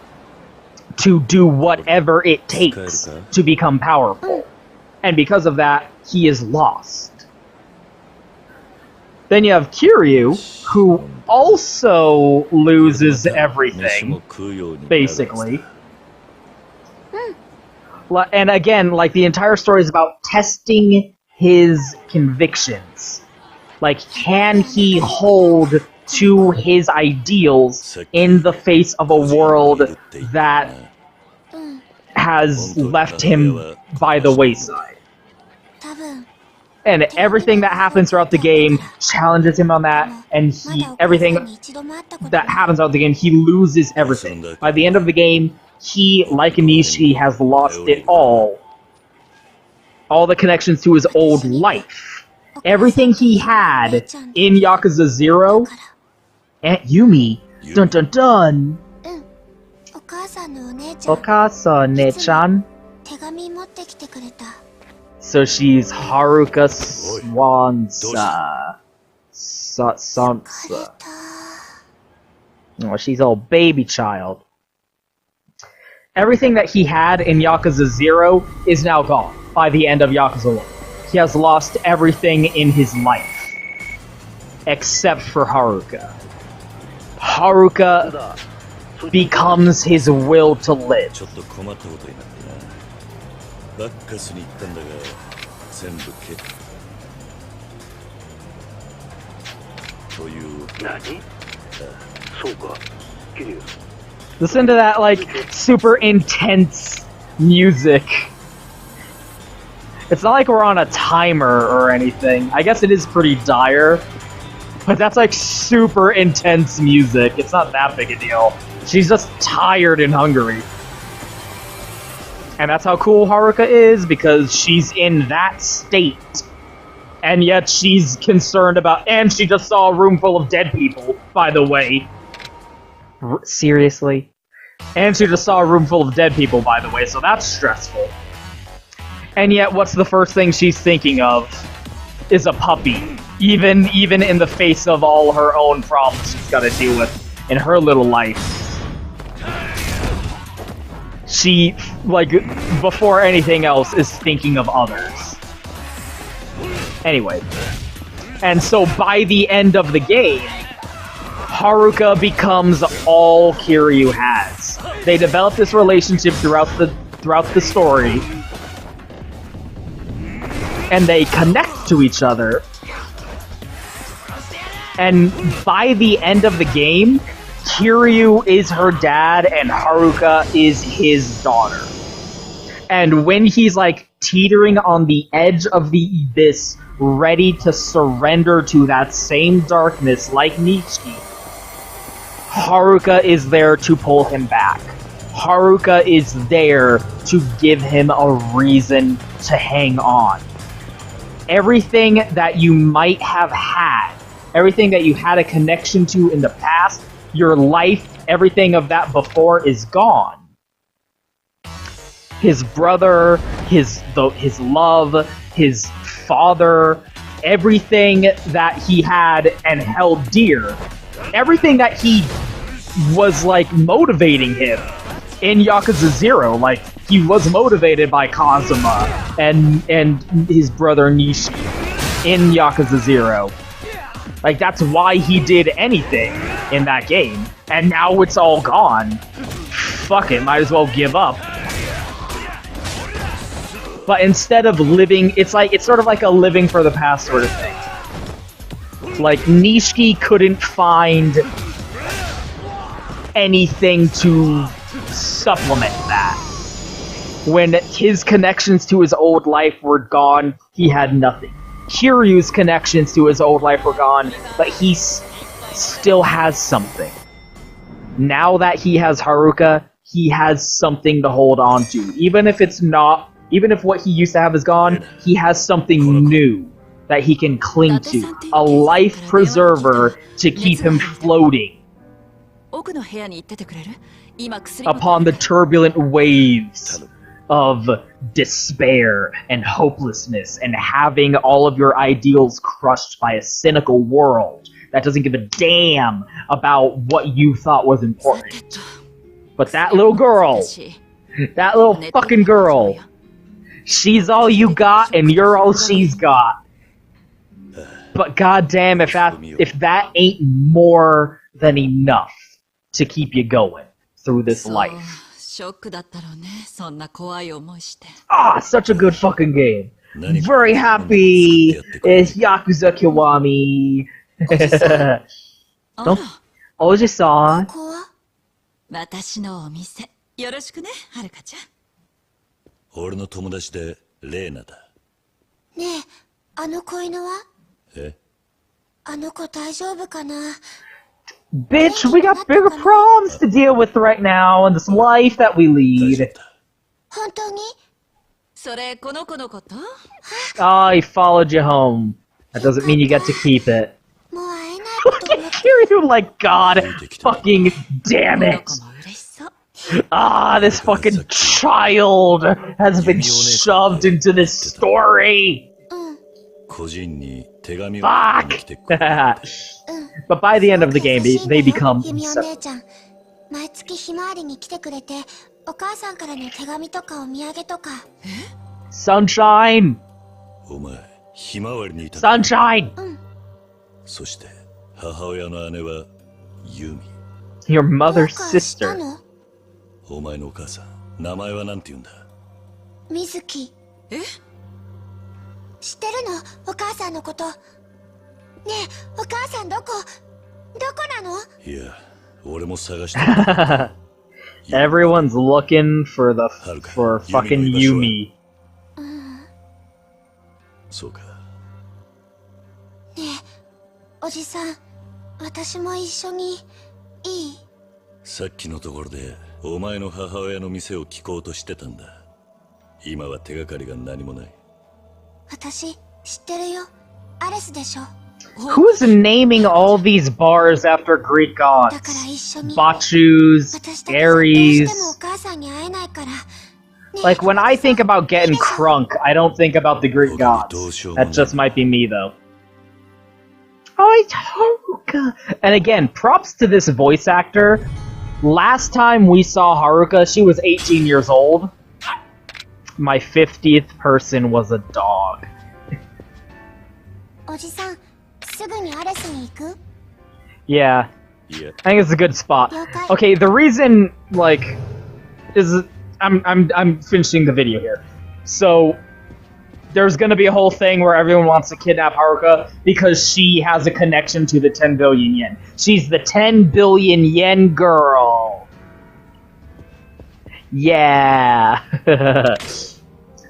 to do whatever it takes to become powerful. And because of that, he is lost. Then you have Kiryu, who also loses everything, basically. And again, like, the entire story is about testing his convictions. Like, can he hold to his ideals in the face of a world that has left him by the wayside? And everything that happens throughout the game challenges him on that, and everything that happens throughout the game, he loses everything. By the end of the game, he, like Anishi, has lost it all. All the connections to his old life. Everything he had in Yakuza 0, Aunt Yumi, dun dun dun! Okasa-ne-chan. So she's Haruka Swansa. Sansa. Oh, she's all baby child. Everything that he had in Yakuza 0 is now gone by the end of Yakuza 1. He has lost everything in his life. Except for Haruka. Haruka becomes his will to live. Listen to that, like, super intense music. It's not like we're on a timer or anything. I guess it is pretty dire, but that's, like, super intense music. It's not that big a deal. She's just tired and hungry. And that's how cool Haruka is, because she's in that state. And yet she's concerned about... And she just saw a room full of dead people, by the way. Seriously? And she just saw a room full of dead people, by the way, so that's stressful. And yet, what's the first thing she's thinking of? Is a puppy. Even in the face of all her own problems she's got to deal with in her little life. She, like, before anything else, is thinking of others. Anyway. And so by the end of the game, Haruka becomes all Kiryu has. They develop this relationship throughout the story. And they connect to each other. And by the end of the game, Kiryu is her dad and Haruka is his daughter. And when he's, like, teetering on the edge of the abyss, ready to surrender to that same darkness like Nichi, Haruka is there to pull him back. Haruka is there to give him a reason to hang on. Everything that you might have had, everything that you had a connection to in the past, your life, everything of that before is gone. His brother, his love, his father, everything that he had and held dear, everything that he was, like, motivating him in Yakuza 0. Like, he was motivated by Kazuma and his brother Nishi in Yakuza 0. Like, that's why he did anything in that game. And now it's all gone. Fuck it, might as well give up. But instead of living, it's sort of like a living for the past sort of thing. Like, Nishiki couldn't find anything to supplement that. When his connections to his old life were gone, he had nothing. Kiryu's connections to his old life were gone, but he still has something. Now that he has Haruka, he has something to hold on to. Even if what he used to have is gone, he has something new that he can cling to. A life preserver to keep him floating upon the turbulent waves of despair and hopelessness and having all of your ideals crushed by a cynical world that doesn't give a damn about what you thought was important. But that little girl, that little fucking girl, she's all you got and you're all she's got. But goddamn, if that ain't more than enough to keep you going through this life. Ah, such a good fucking game. Very happy. It's Yakuza Kiwami. Oji-san. 私のお店よろしくね、はるかちゃん。俺の友達でレーナだ。ねえ、あの子犬は？え？あの子大丈夫かな？ Bitch, we got bigger problems to deal with right now in this life that we lead. 本当に？それこの子のこと？ Oh, he followed you home. That doesn't mean you get to keep it. もう会えない Look at Kiryu, like, God fucking damn it. Ah, this fucking child has been shoved into this story. Fuck. But by the end of the game, they become inseparable. 毎月ひまわりに来てくれて、お母さんからの手紙とかお土産とか。Sunshine. お前、ひまわりにいた。Sunshine. そして母親の姉はユミ。Your mother's sister. お前のお母さん、名前はなんて言うんだ？水木。え？知ってるの？お母さんのこと。ねえ、お母さんどこなの？いや、俺も探してる。Everyone's looking for fucking Yumi. そうか。ねえ、おじさん、私も一緒にいい？さっきのところでお前の母親の店を聞こうとしてたんだ。今は手がかりが何もない。私知ってるよ。アレスでしょ。 Who's naming all these bars after Greek gods? Bachus, Ares. Like, when I think about getting crunk, I don't think about the Greek gods. That just might be me, though. Oh, it's Haruka! And again, props to this voice actor. Last time we saw Haruka, she was 18 years old. My 50th person was a dog. Yeah. I think it's a good spot. Okay, the reason, like, is I'm finishing the video here. So there's gonna be a whole thing where everyone wants to kidnap Haruka because she has a connection to the 10 billion yen. She's the 10 billion yen girl. Yeah.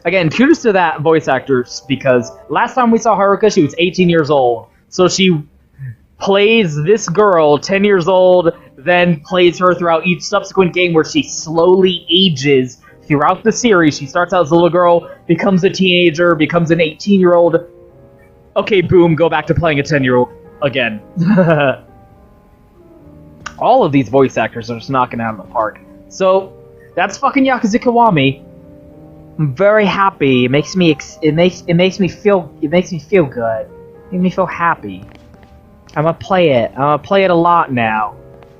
Again, kudos to that voice actor, because last time we saw Haruka, she was 18 years old. So she plays this girl, 10 years old, then plays her throughout each subsequent game where she slowly ages throughout the series. She starts out as a little girl, becomes a teenager, becomes an 18-year-old. Okay, boom, go back to playing a 10-year-old again. All of these voice actors are just knocking it out of the park. So, that's fucking Yakuza Kiwami. I'm very happy. It makes me feel good. It makes me feel happy. I'm gonna play it. I'm gonna play it a lot now.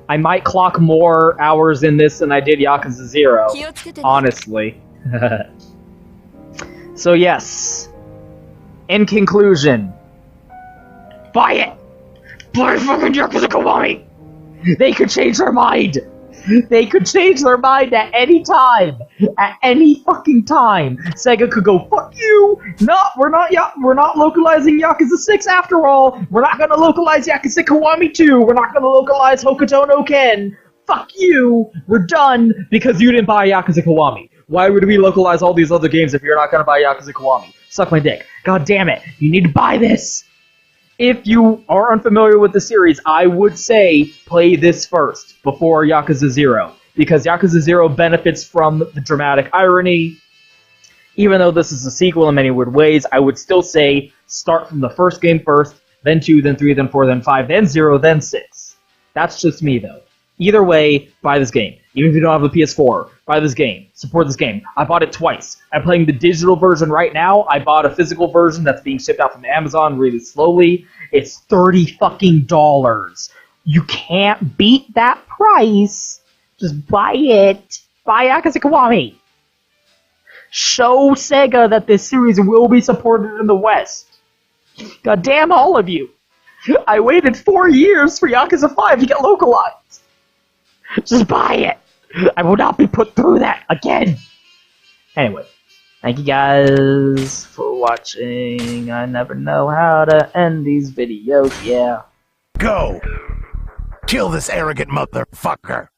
I might clock more hours in this than I did Yakuza 0. Honestly. So yes. In conclusion. Buy it! Buy fucking Yakuza Kiwami! They could change their mind! They could change their mind at any time! At any fucking time! Sega could go, fuck you! No, we're not localizing Yakuza 6 after all! We're not gonna localize Yakuza Kiwami 2! We're not gonna localize Hokuto no Ken! Fuck you! We're done because you didn't buy Yakuza Kiwami. Why would we localize all these other games if you're not gonna buy Yakuza Kiwami? Suck my dick. God damn it. You need to buy this! If you are unfamiliar with the series, I would say play this first, before Yakuza 0. Because Yakuza 0 benefits from the dramatic irony. Even though this is a sequel in many weird ways, I would still say start from the first game first, then 2, then 3, then 4, then 5, then 0, then 6. That's just me, though. Either way, buy this game. Even if you don't have a PS4, buy this game. Support this game. I bought it twice. I'm playing the digital version right now. I bought a physical version that's being shipped out from Amazon really slowly. It's $30 fucking dollars. You can't beat that price. Just buy it. Buy Yakuza Kiwami. Show Sega that this series will be supported in the West. God damn all of you. I waited 4 years for Yakuza 5 to get localized. Just buy it! I will not be put through that again! Anyway, thank you guys for watching. I never know how to end these videos, yeah. Go! Kill this arrogant motherfucker!